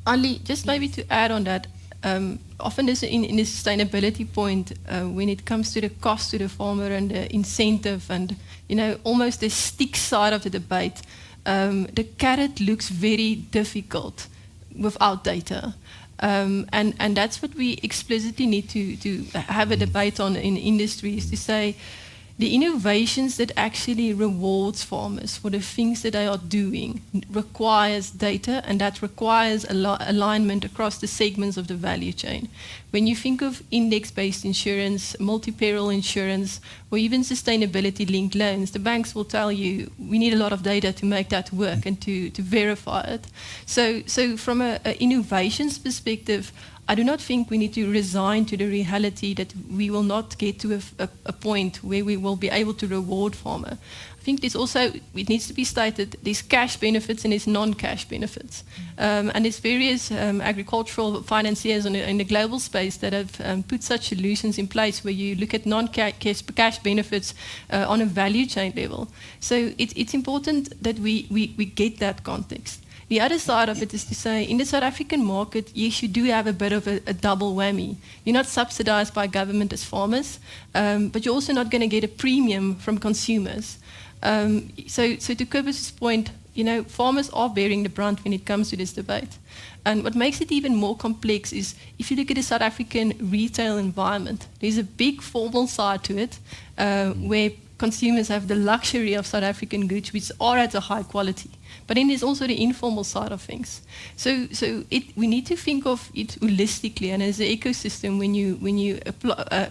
Ali, just maybe to add on that, often in the sustainability point, when it comes to the cost to the farmer and the incentive and, almost the stick side of the debate, the carrot looks very difficult without data. And that's what we explicitly need to have a debate on in industry, is to say the innovations that actually rewards farmers for the things that they are doing requires data, and that requires alignment across the segments of the value chain. When you think of index-based insurance, multi-peril insurance, or even sustainability-linked loans, the banks will tell you we need a lot of data to make that work and to verify it. So from an innovations perspective, I do not think we need to resign to the reality that we will not get to a point where we will be able to reward farmer. I think it needs to be stated, there's cash benefits and there's non-cash benefits. And there's various agricultural financiers in the global space that have put such solutions in place where you look at non-cash benefits on a value chain level. So it's important that we get that context. The other side of it is to say, in the South African market, yes, you do have a bit of a double whammy. You're not subsidized by government as farmers, but you're also not going to get a premium from consumers. So to Kobus's point, farmers are bearing the brunt when it comes to this debate. And what makes it even more complex is, if you look at the South African retail environment, there's a big formal side to it, where consumers have the luxury of South African goods which are at a high quality. But then there's also the informal side of things. So we need to think of it holistically and as an ecosystem when you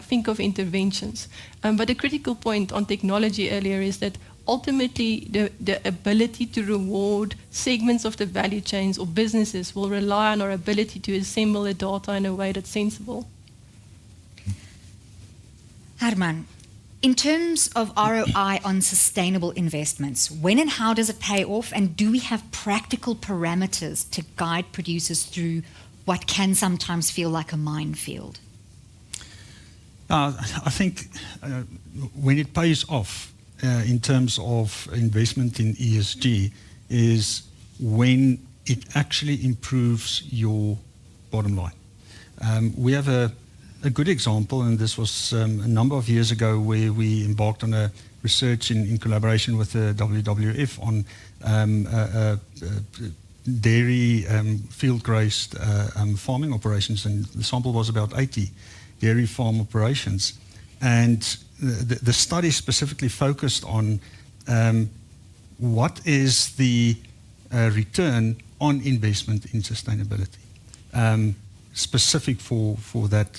think of interventions. But the critical point on technology earlier is that ultimately the ability to reward segments of the value chains or businesses will rely on our ability to assemble the data in a way that's sensible.
Herman, in terms of ROI on sustainable investments, when and how does it pay off, and do we have practical parameters to guide producers through what can sometimes feel like a minefield?
I think when it pays off in terms of investment in ESG is when it actually improves your bottom line. We have a good example, and this was a number of years ago where we embarked on a research in collaboration with the WWF on dairy field-raised farming operations, and the sample was about 80 dairy farm operations. And the study specifically focused on what is the return on investment in sustainability. Specific for that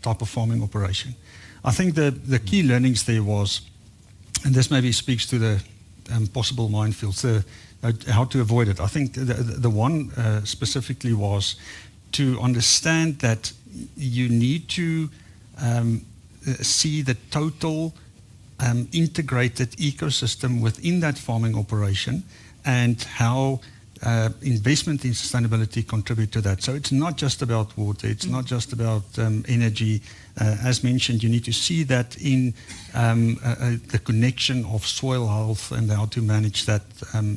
type of farming operation. I think the key learnings there was, and this maybe speaks to the possible minefields, how to avoid it. I think the one specifically was to understand that you need to see the total integrated ecosystem within that farming operation and how investment in sustainability contribute to that. So it's not just about water, it's not just about energy. As mentioned, you need to see that in the connection of soil health and how to manage that,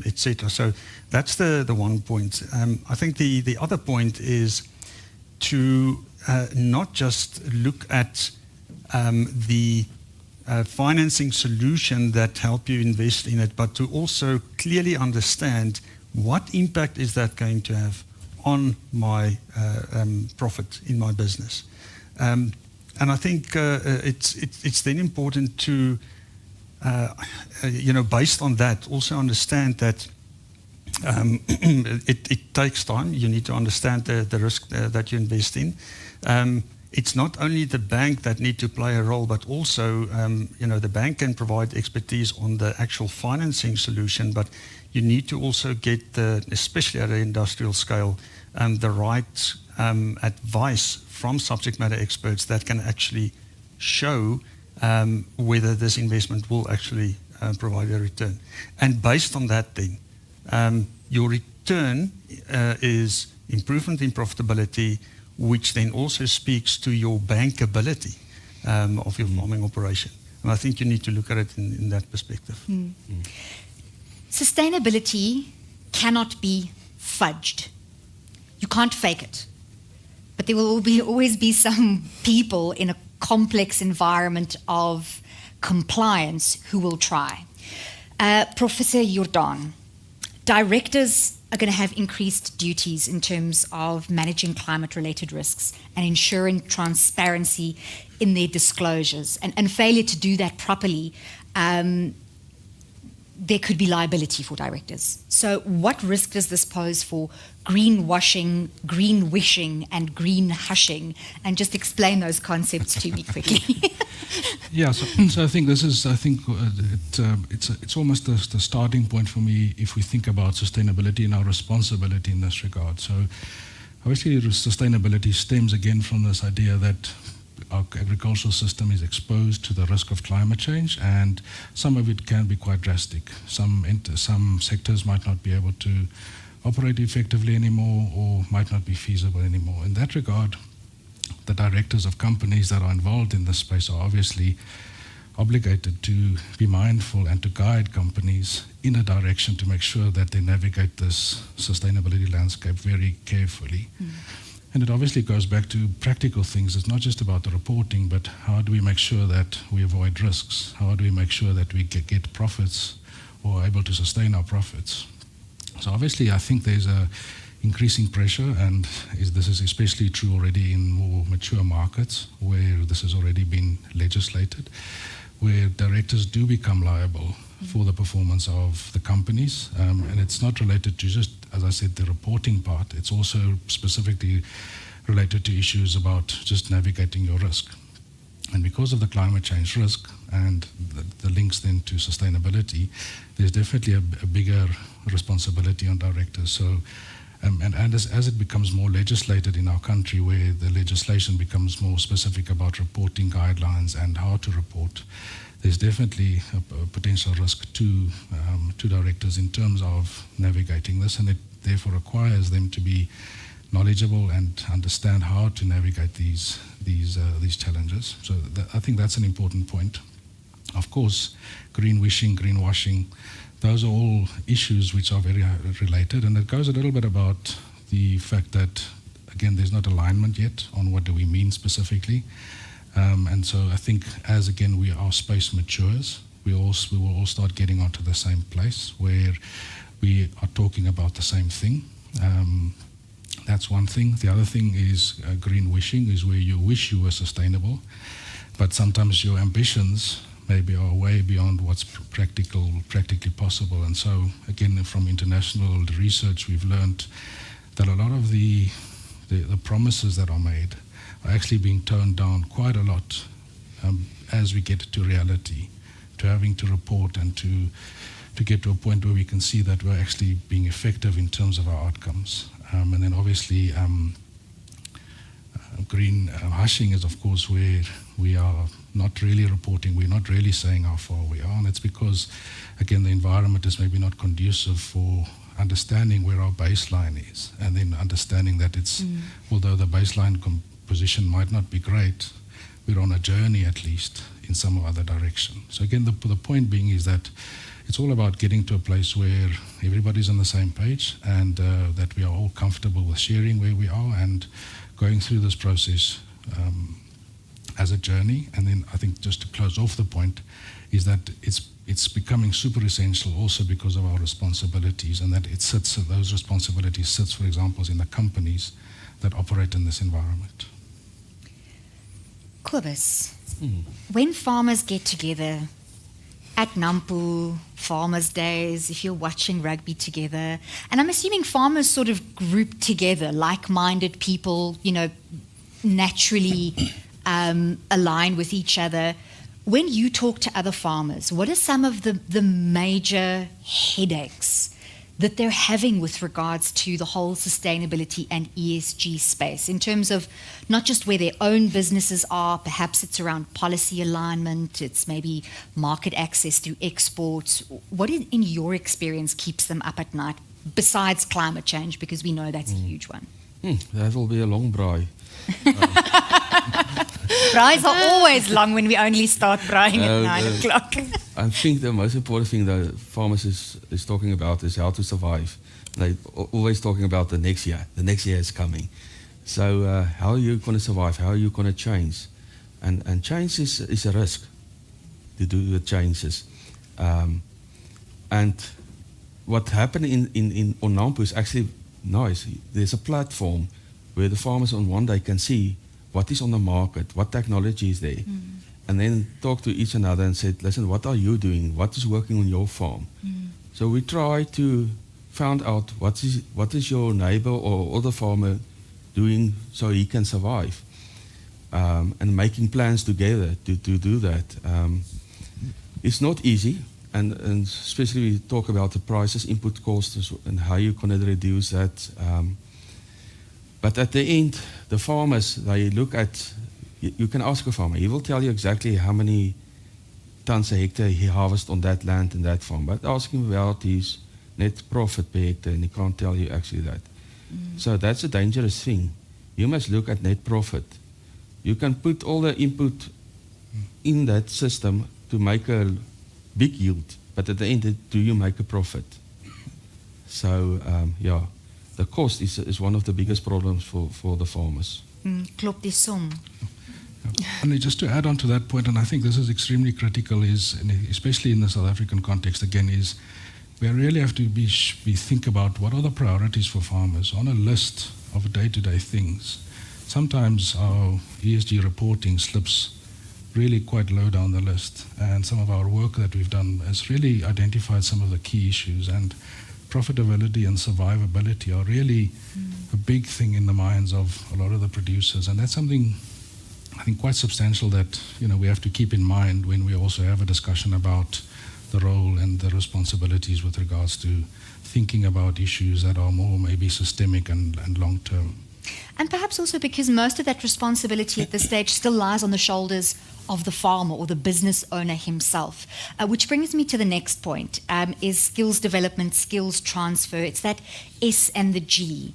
etc. So that's the one point. I think the other point is to not just look at the financing solution that help you invest in it, but to also clearly understand what impact is that going to have on my profit in my business? And I think it's then important to, based on that, also understand that it takes time. You need to understand the risk that you invest in. It's not only the bank that need to play a role, but also, the bank can provide expertise on the actual financing solution, but you need to also get, especially at an industrial scale, the right advice from subject matter experts that can actually show whether this investment will actually provide a return. And based on that then, your return is improvement in profitability, which then also speaks to your bankability of your farming operation. And I think you need to look at it in that perspective.
Sustainability cannot be fudged. You can't fake it. But there will always be some people in a complex environment of compliance who will try. Professor Jordan, directors are going to have increased duties in terms of managing climate-related risks and ensuring transparency in their disclosures. And failure to do that properly, there could be liability for directors. So what risk does this pose for greenwashing, green wishing, and green hushing? And just explain those concepts to me quickly.
Yeah, so I think it's almost the starting point for me if we think about sustainability and our responsibility in this regard. So obviously sustainability stems again from this idea that our agricultural system is exposed to the risk of climate change, and some of it can be quite drastic. Some sectors might not be able to operate effectively anymore or might not be feasible anymore. In that regard, the directors of companies that are involved in this space are obviously obligated to be mindful and to guide companies in a direction to make sure that they navigate this sustainability landscape very carefully. And it obviously goes back to practical things. It's not just about the reporting, but how do we make sure that we avoid risks? How do we make sure that we get profits or are able to sustain our profits? So obviously I think there's a increasing pressure, and this is especially true already in more mature markets where this has already been legislated, where directors do become liable for the performance of the companies. And it's not related to just, as I said, the reporting part. It's also specifically related to issues about just navigating your risk. And because of the climate change risk and the links then to sustainability, there's definitely a bigger responsibility on directors. So, and as it becomes more legislated in our country, where the legislation becomes more specific about reporting guidelines and how to report, there's definitely a potential risk to directors in terms of navigating this, and it therefore requires them to be knowledgeable and understand how to navigate these challenges. So I think that's an important point. Of course, greenwashing, those are all issues which are very related, and it goes a little bit about the fact that, again, there's not alignment yet on what do we mean specifically. And so I think as, again, our space matures, we will all start getting onto the same place where we are talking about the same thing. That's one thing. The other thing is green wishing, is where you wish you were sustainable, but sometimes your ambitions maybe are way beyond what's practically possible. And so, again, from international research, we've learned that a lot of the promises that are made are actually being toned down quite a lot as we get to reality, to having to report and to get to a point where we can see that we're actually being effective in terms of our outcomes. And then obviously green hushing is, of course, where we are not really reporting, we're not really saying how far we are, and it's because, again, the environment is maybe not conducive for understanding where our baseline is, and then understanding that it's, although the baseline position might not be great, we're on a journey at least in some other direction. So again, the point being is that it's all about getting to a place where everybody's on the same page, and that we are all comfortable with sharing where we are and going through this process as a journey. And then I think, just to close off the point, is that it's becoming super essential also because of our responsibilities, and that those responsibilities sits, for example, in the companies that operate in this environment.
Kobus, when farmers get together at Nampu, Farmers' Days, if you're watching rugby together, and I'm assuming farmers sort of group together, like-minded people, naturally align with each other. When you talk to other farmers, what are some of the major headaches that they're having with regards to the whole sustainability and ESG space, in terms of not just where their own businesses are, perhaps it's around policy alignment, it's maybe market access through exports. What, in your experience, keeps them up at night, besides climate change, because we know that's a huge one?
That will be a long braai.
Braais are always long when we only start braaiing at 9 o'clock.
I think the most important thing that farmers is talking about is how to survive. They're always talking about the next year. The next year is coming. So how are you going to survive? How are you going to change? And change is a risk to do the changes. And what happened in Nampu is actually nice. There's a platform where the farmers on one day can see what is on the market, what technology is there, and then talk to each another and say, listen, what are you doing? What is working on your farm? So we try to find out what is your neighbor or other farmer doing so he can survive, and making plans together to do that. It's not easy, and especially we talk about the prices, input costs, and how you can reduce that. But at the end, the farmers, they look at, you can ask a farmer, he will tell you exactly how many tons a hectare he harvests on that land and that farm. But ask him about his net profit per hectare, and he can't tell you actually that. So that's a dangerous thing. You must look at net profit. You can put all the input in that system to make a big yield, but at the end, do you make a profit? So, the cost is one of the biggest problems for the farmers.
Klopt die som.
And just to add on to that point, and I think this is extremely critical, especially in the South African context, again, is we really have to think about what are the priorities for farmers on a list of day-to-day things. Sometimes our ESG reporting slips really quite low down the list. And some of our work that we've done has really identified some of the key issues. And profitability and survivability are really a big thing in the minds of a lot of the producers. And that's something, I think, quite substantial that we have to keep in mind when we also have a discussion about the role and the responsibilities with regards to thinking about issues that are more maybe systemic and long-term.
And perhaps also because most of that responsibility at this stage still lies on the shoulders of the farmer or the business owner himself. Which brings me to the next point, is skills development, skills transfer. It's that S and the G.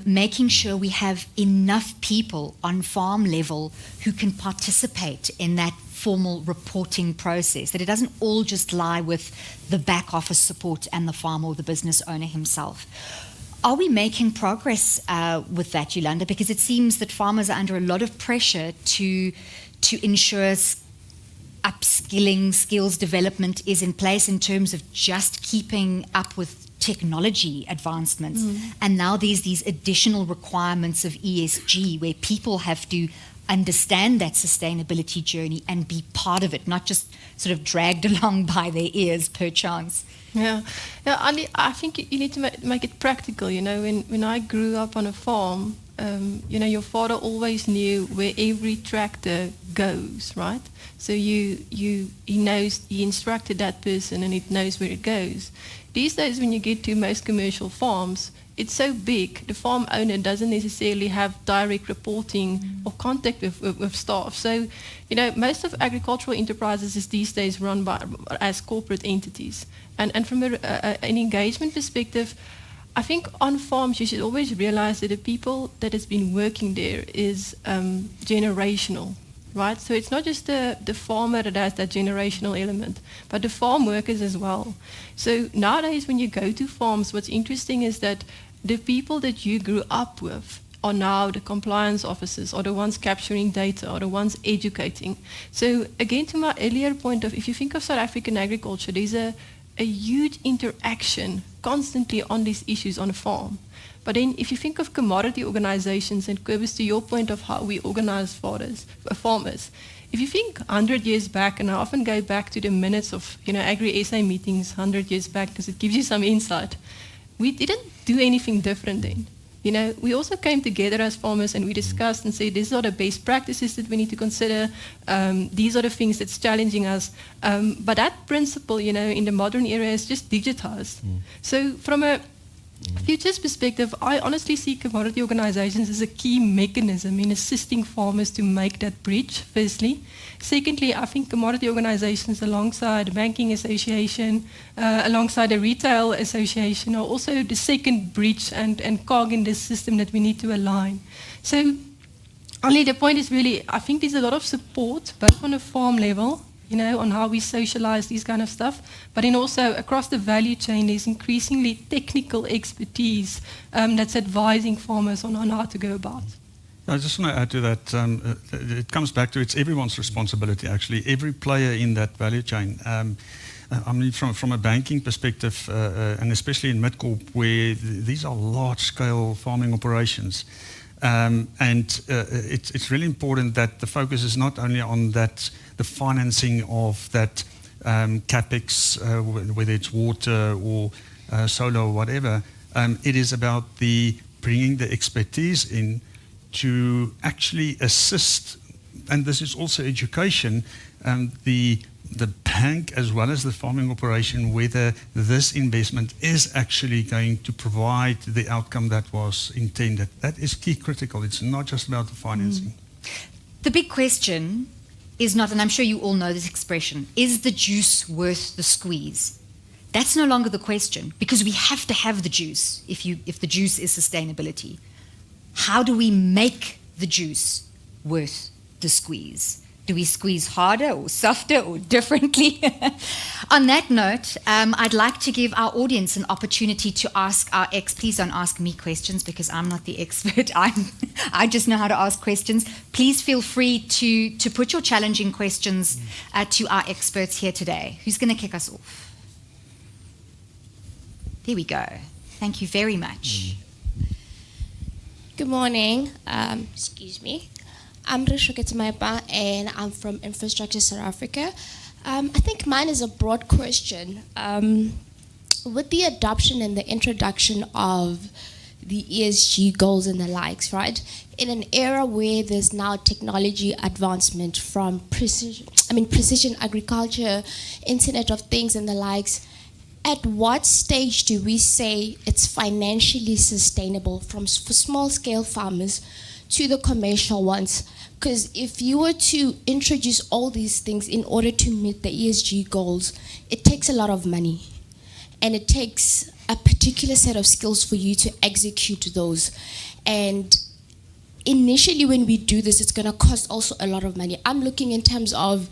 Making sure we have enough people on farm level who can participate in that formal reporting process, that it doesn't all just lie with the back office support and the farmer or the business owner himself. Are we making progress with that, Yolanda? Because it seems that farmers are under a lot of pressure to ensure upskilling, skills development is in place in terms of just keeping up with technology advancements. And now there's these additional requirements of ESG where people have to understand that sustainability journey and be part of it, not just sort of dragged along by their ears per chance.
Yeah, I think you need to make it practical. When I grew up on a farm, your father always knew where every tractor goes, right? So he knows, he instructed that person and it knows where it goes. These days, when you get to most commercial farms, it's so big, the farm owner doesn't necessarily have direct reporting or contact with staff. So, most of agricultural enterprises is these days run as corporate entities. And from an engagement perspective, I think on farms you should always realize that the people that has been working there is generational, right? So it's not just the farmer that has that generational element, but the farm workers as well. So nowadays when you go to farms, what's interesting is that the people that you grew up with are now the compliance officers, or the ones capturing data, or the ones educating. So again, to my earlier point of, if you think of South African agriculture, there's a huge interaction constantly on these issues on a farm. But then if you think of commodity organizations, and Kobus, to your point of how we organize farmers, if you think 100 years back, and I often go back to the minutes of Agri-SA meetings 100 years back because it gives you some insight, we didn't do anything different then. We also came together as farmers and we discussed and said, these are the best practices that we need to consider. These are the things that's challenging us. But that principle, in the modern era is just digitized. So from a futures perspective, I honestly see commodity organizations as a key mechanism in assisting farmers to make that bridge, firstly. Secondly, I think commodity organizations alongside the Banking Association, alongside the Retail Association, are also the second bridge and cog in this system that we need to align. So, only the point is really, I think there's a lot of support, both on a farm level, on how we socialize these kind of stuff, but then also across the value chain, there's increasingly technical expertise that's advising farmers on how to go about.
I just want to add to that, it comes back to it's everyone's responsibility, actually, every player in that value chain. I mean, from a banking perspective, and especially in Midcorp, where these are large-scale farming operations, it's really important that the focus is not only on that, the financing of that capex, whether it's water or solar or whatever. It is about bringing the expertise in to actually assist, and this is also education, the bank as well as the farming operation, whether this investment is actually going to provide the outcome that was intended. That is key critical. It's not just about the financing.
The big question is not, and I'm sure you all know this expression, is the juice worth the squeeze? That's no longer the question, because we have to have the juice if the juice is sustainability. How do we make the juice worth the squeeze? Do we squeeze harder or softer or differently? On that note, I'd like to give our audience an opportunity to ask our please don't ask me questions because I'm not the expert. I just know how to ask questions. Please feel free to put your challenging questions to our experts here today. Who's going to kick us off? There we go. Thank you very much.
Good morning. Excuse me. I'm Rishoketa Maipa, and I'm from Infrastructure South Africa. I think mine is a broad question. With the adoption and the introduction of the ESG goals and the likes, right? In an era where there's now technology advancement from precision agriculture, Internet of Things and the likes, at what stage do we say it's financially sustainable for small scale farmers to the commercial ones? Because if you were to introduce all these things in order to meet the ESG goals, it takes a lot of money. And it takes a particular set of skills for you to execute those. And initially when we do this, it's going to cost also a lot of money. I'm looking in terms of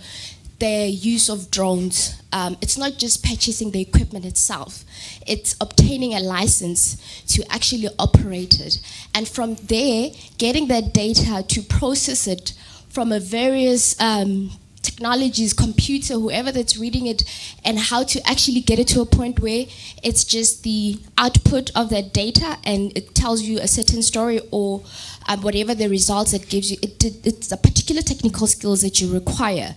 the use of drones. It's not just purchasing the equipment itself. It's obtaining a license to actually operate it. And from there, getting that data to process it from a various technologies, computer, whoever that's reading it, and how to actually get it to a point where it's just the output of that data and it tells you a certain story or whatever the results it gives you. It's a particular technical skills that you require.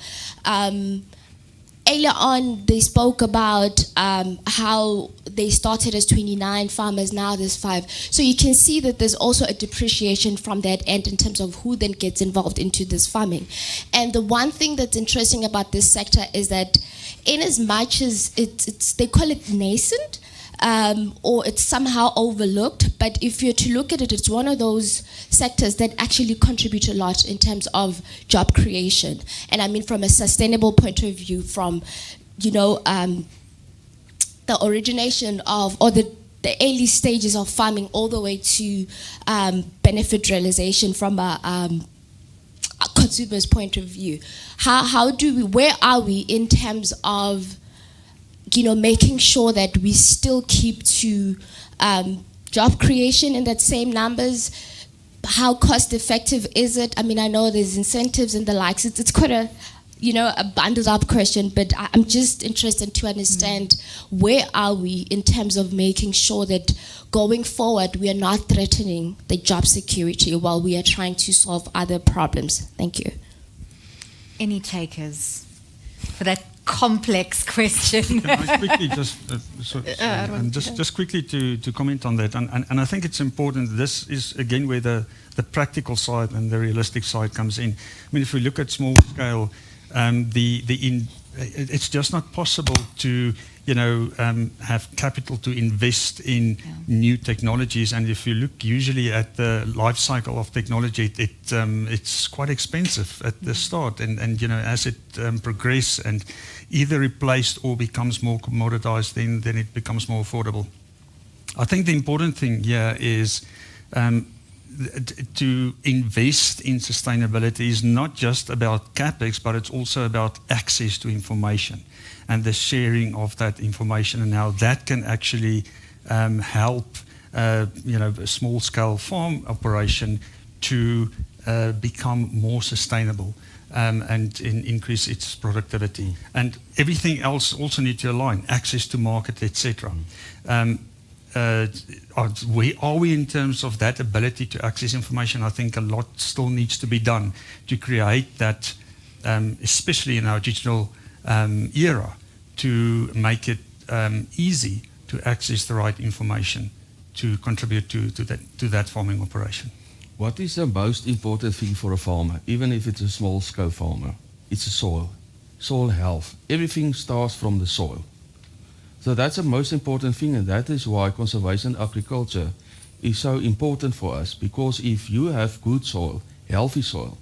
Earlier on, they spoke about how they started as 29 farmers, now there's 5. So you can see that there's also a depreciation from that end in terms of who then gets involved into this farming. And the one thing that's interesting about this sector is that in as much as they call it nascent, or it's somehow overlooked, but if you're to look at it, it's one of those sectors that actually contribute a lot in terms of job creation. And I mean from a sustainable point of view, from, the origination of, or the early stages of farming all the way to benefit realization from a consumer's point of view. Where are we in terms of making sure that we still keep to job creation in that same numbers? How cost effective is it? I mean, I know there's incentives and the likes. It's quite a bundled up question, but I'm just interested to understand where are we in terms of making sure that going forward we are not threatening the job security while we are trying to solve other problems. Thank you.
Any takers for that complex question?
Can I quickly just quickly to comment on that, and I think it's important. This is again where the practical side and the realistic side comes in. I mean, if we look at small scale, it's just not possible to have capital to invest in new technologies. And if you look usually at the life cycle of technology, it's quite expensive at the start, and as it progresses and either replaced or becomes more commoditized, then it becomes more affordable. I think the important thing here is to invest in sustainability is not just about CapEx, but it's also about access to information and the sharing of that information and how that can actually help a small-scale farm operation to become more sustainable and increase its productivity. And everything else also needs to align, access to market, etc. Where are we in terms of that ability to access information? I think a lot still needs to be done to create that, especially in our digital era, to make it easy to access the right information to contribute to that farming operation.
What is the most important thing for a farmer, even if it's a small-scale farmer? It's the soil health. Everything starts from the soil. So that's the most important thing, and that is why conservation agriculture is so important for us, because if you have good soil, healthy soil,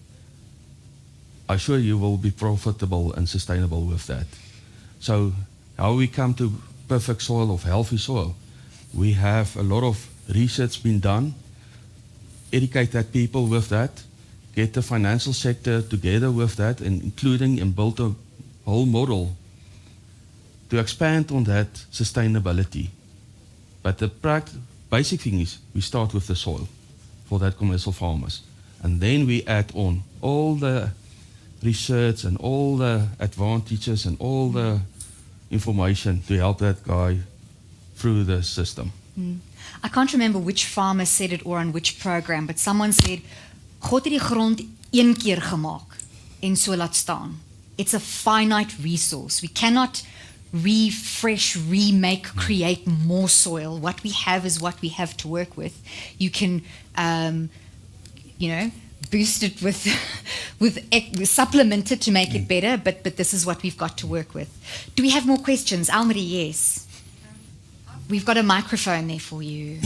I'm sure you will be profitable and sustainable with that. So how we come to perfect soil of healthy soil? We have a lot of research being done, educate that people with that, get the financial sector together with that, and including and build a whole model to expand on that sustainability. But the basic thing is we start with the soil for that commercial farmers. And then we add on all the research and all the advantages and all the information to help that guy through the system.
I can't remember which farmer said it or on which program, but someone said, God het die grond een keer gemaak en so laat staan. It's a finite resource. We cannot refresh, remake, create more soil. What we have is what we have to work with. You can, boost it with supplement it to make it better, but this is what we've got to work with. Do we have more questions? Almarie, yes. We've got a microphone there for you.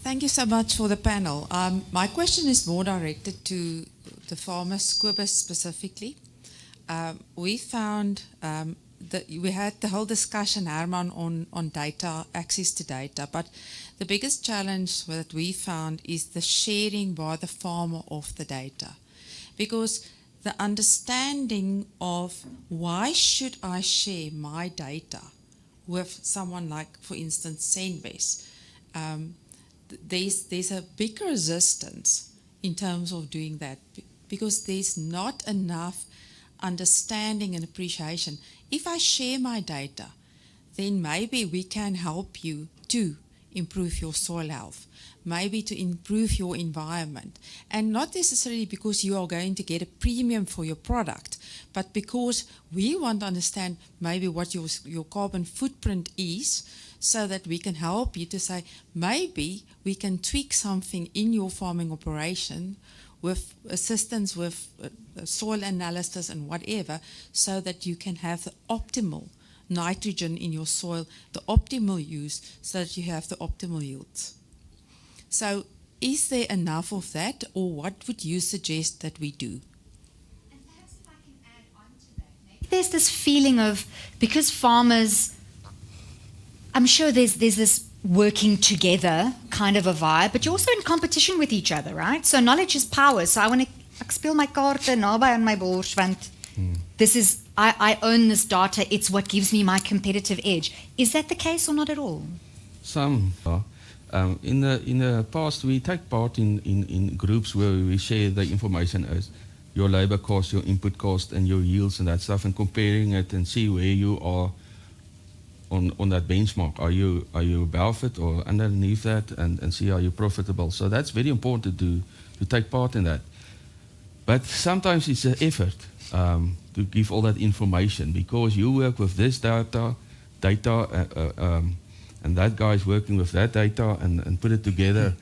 Thank you so much for the panel. My question is more directed to the farmers, Kobus specifically. We found that we had the whole discussion, Herman, on data, access to data, but the biggest challenge that we found is the sharing by the farmer of the data. Because the understanding of why should I share my data with someone like, for instance, Senbes, there's a big resistance in terms of doing that because there's not enough understanding and appreciation. If I share my data, then maybe we can help you to improve your soil health, maybe to improve your environment, and not necessarily because you are going to get a premium for your product, but because we want to understand maybe what your carbon footprint is, so that we can help you to say, maybe we can tweak something in your farming operation with assistance with soil analysis and whatever, so that you can have the optimal nitrogen in your soil, the optimal use, so that you have the optimal yields. So is there enough of that, or what would you suggest that we do?
And perhaps if I can add on to that, maybe there's this feeling of, because farmers, I'm sure there's this working together kind of a vibe, but you're also in competition with each other, right? So knowledge is power. So ek speel my kaarte naby aan my bors, want this is, I own this data, it's what gives me my competitive edge. Is that the case or not at all?
Some. In the past, we take part in groups where we share the information as your labor cost, your input cost, and your yields and that stuff, and comparing it and see where you are on that benchmark. Are you above it or underneath that, and see are you profitable? So that's very important to take part in that. But sometimes it's an effort to give all that information, because you work with this data, and that guy is working with that data and put it together.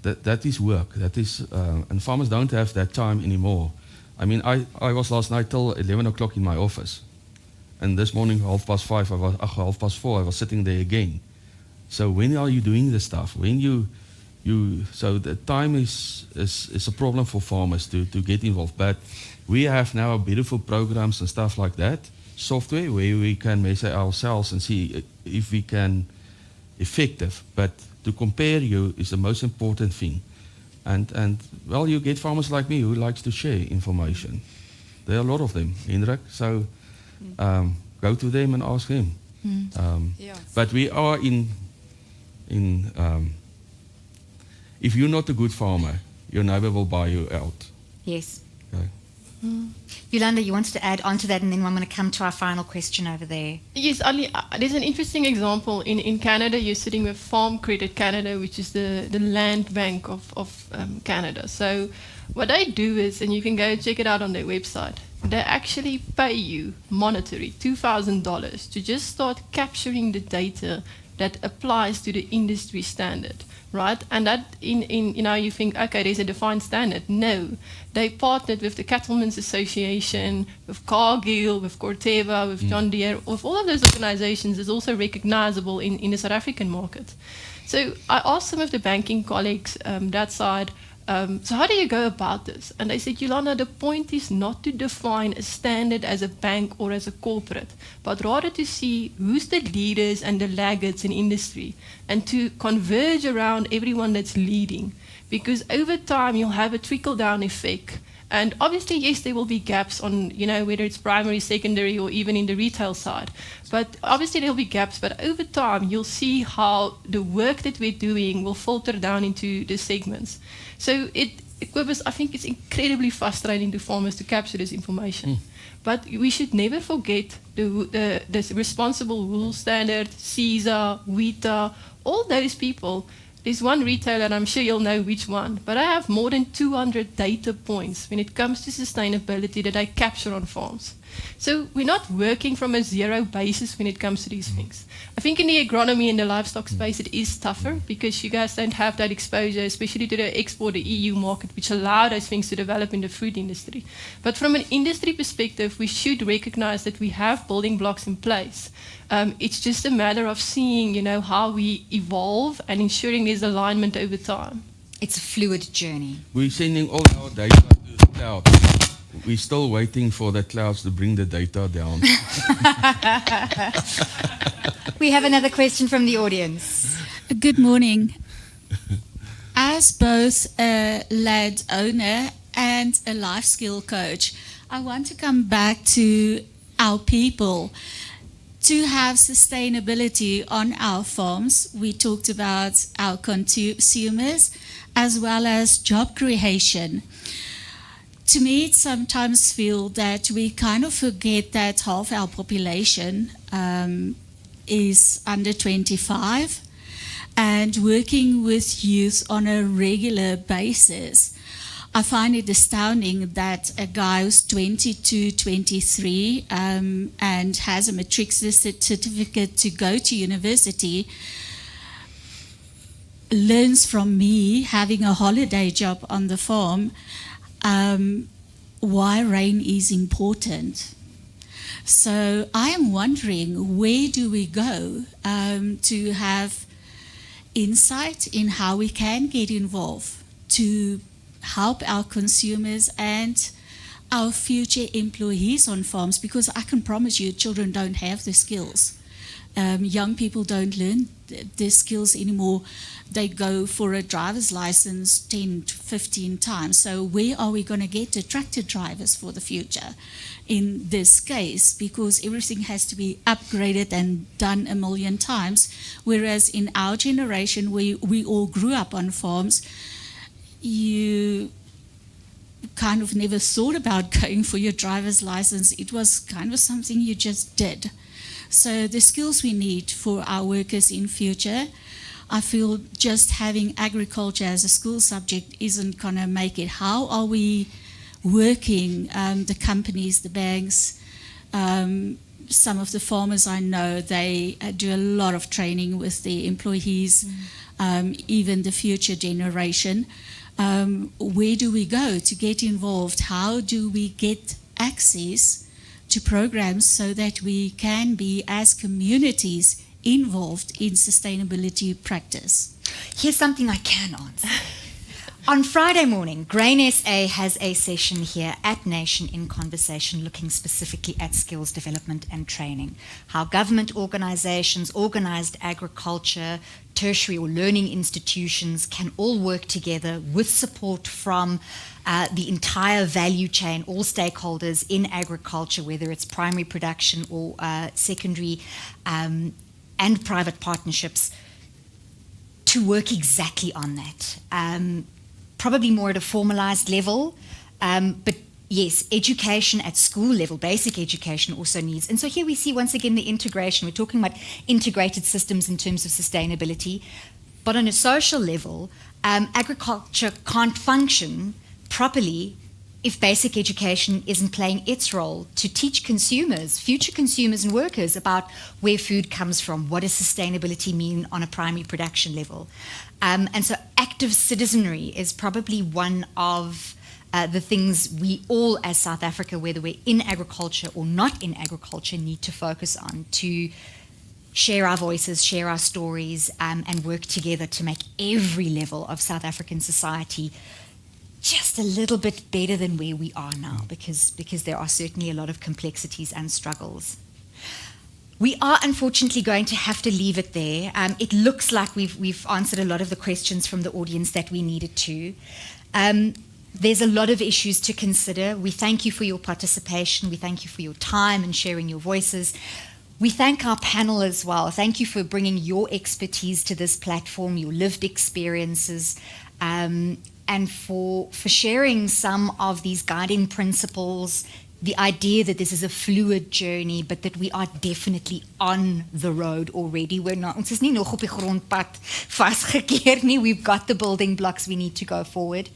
That is work. That is, and farmers don't have that time anymore. I mean, I was last night till 11 o'clock in my office. And this morning, 4:30, I was sitting there again. So when are you doing this stuff? When so the time is a problem for farmers to get involved. But we have now beautiful programs and stuff like that, software where we can measure ourselves and see if we can effective. But to compare you is the most important thing. And well, you get farmers like me who likes to share information. There are a lot of them, Hendrik. So go to them and ask them. But we are if you're not a good farmer, your neighbor will buy you out.
Yes.
Okay.
Yolanda, you wanted to add on to that, and then I'm going to come to our final question over there.
Yes, Ali, there's an interesting example. In Canada, you're sitting with Farm Credit Canada, which is the land bank of Canada. So what they do is, and you can go check it out on their website, they actually pay you monetary $2,000 to just start capturing the data that applies to the industry standard, right? And that you think, okay, there's a defined standard. No, they partnered with the Cattlemen's Association, with Cargill, with Corteva, with John Deere, with all of those organizations is also recognizable in the South African market. So I asked some of the banking colleagues that side, so how do you go about this? And they said, Yolanda, the point is not to define a standard as a bank or as a corporate, but rather to see who's the leaders and the laggards in industry, and to converge around everyone that's leading. Because over time, you'll have a trickle-down effect. And obviously, yes, there will be gaps on, whether it's primary, secondary, or even in the retail side. But obviously, there'll be gaps. But over time, you'll see how the work that we're doing will filter down into the segments. So I think it's incredibly frustrating to farmers to capture this information. But we should never forget the responsible wool standard, CISA, WITA, all those people There's one retailer, and I'm sure you'll know which one, but I have more than 200 data points when it comes to sustainability that I capture on farms. So we're not working from a zero basis when it comes to these things. I think in the agronomy and the livestock space it is tougher because you guys don't have that exposure, especially to the export, the EU market, which allow those things to develop in the food industry. But from an industry perspective, we should recognize that we have building blocks in place. It's just a matter of seeing, how we evolve and ensuring there's alignment over time.
It's a fluid journey.
We're sending all our data to the cloud. We're still waiting for the clouds to bring the data down.
We have another question from the audience.
Good morning. As both a land owner and a life skill coach, I want to come back to our people. To have sustainability on our farms, we talked about our consumers as well as job creation. To me, it sometimes feels that we kind of forget that half our population is under 25, and working with youth on a regular basis. I find it astounding that a guy who's 22, 23 and has a matric certificate to go to university learns from me having a holiday job on the farm why rain is important. So I am wondering, where do we go to have insight in how we can get involved to help our consumers and our future employees on farms, because I can promise you children don't have the skills. Young people don't learn the skills anymore. They go for a driver's license 10 to 15 times. So where are we going to get the tractor drivers for the future in this case? Because everything has to be upgraded and done a million times. Whereas in our generation, we all grew up on farms, you kind of never thought about going for your driver's license. It was kind of something you just did. So the skills we need for our workers in future, I feel just having agriculture as a school subject isn't going to make it. How are we working, the companies, the banks, some of the farmers I know, they do a lot of training with the employees, even the future generation. Where do we go to get involved? How do we get access to programs so that we can be, as communities, involved in sustainability practice?
Here's something I can answer. On Friday morning, Grain SA has a session here at Nation in Conversation looking specifically at skills development and training. How government organizations, organized agriculture, tertiary or learning institutions can all work together with support from the entire value chain, all stakeholders in agriculture, whether it's primary production or secondary and private partnerships, to work exactly on that. Probably more at a formalized level, but yes, education at school level, basic education also needs. And so here we see once again the integration. We're talking about integrated systems in terms of sustainability, but on a social level, agriculture can't function properly if basic education isn't playing its role to teach consumers, future consumers and workers, about where food comes from, what does sustainability mean on a primary production level. And so active citizenry is probably one of the things we all as South Africa, whether we're in agriculture or not in agriculture, need to focus on to share our voices, share our stories, and work together to make every level of South African society just a little bit better than where we are now, because there are certainly a lot of complexities and struggles. We are unfortunately going to have to leave it there. It looks like we've answered a lot of the questions from the audience that we needed to. There's a lot of issues to consider. We thank you for your participation. We thank you for your time and sharing your voices. We thank our panel as well. Thank you for bringing your expertise to this platform, your lived experiences, and for sharing some of these guiding principles, the idea that this is a fluid journey, but that we are definitely on the road already. Ons is nie nog op die grondpad vasgekeer nie. We've got the building blocks we need to go forward.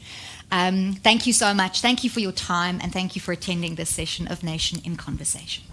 Thank you so much. Thank you for your time, and thank you for attending this session of Nation in Conversation.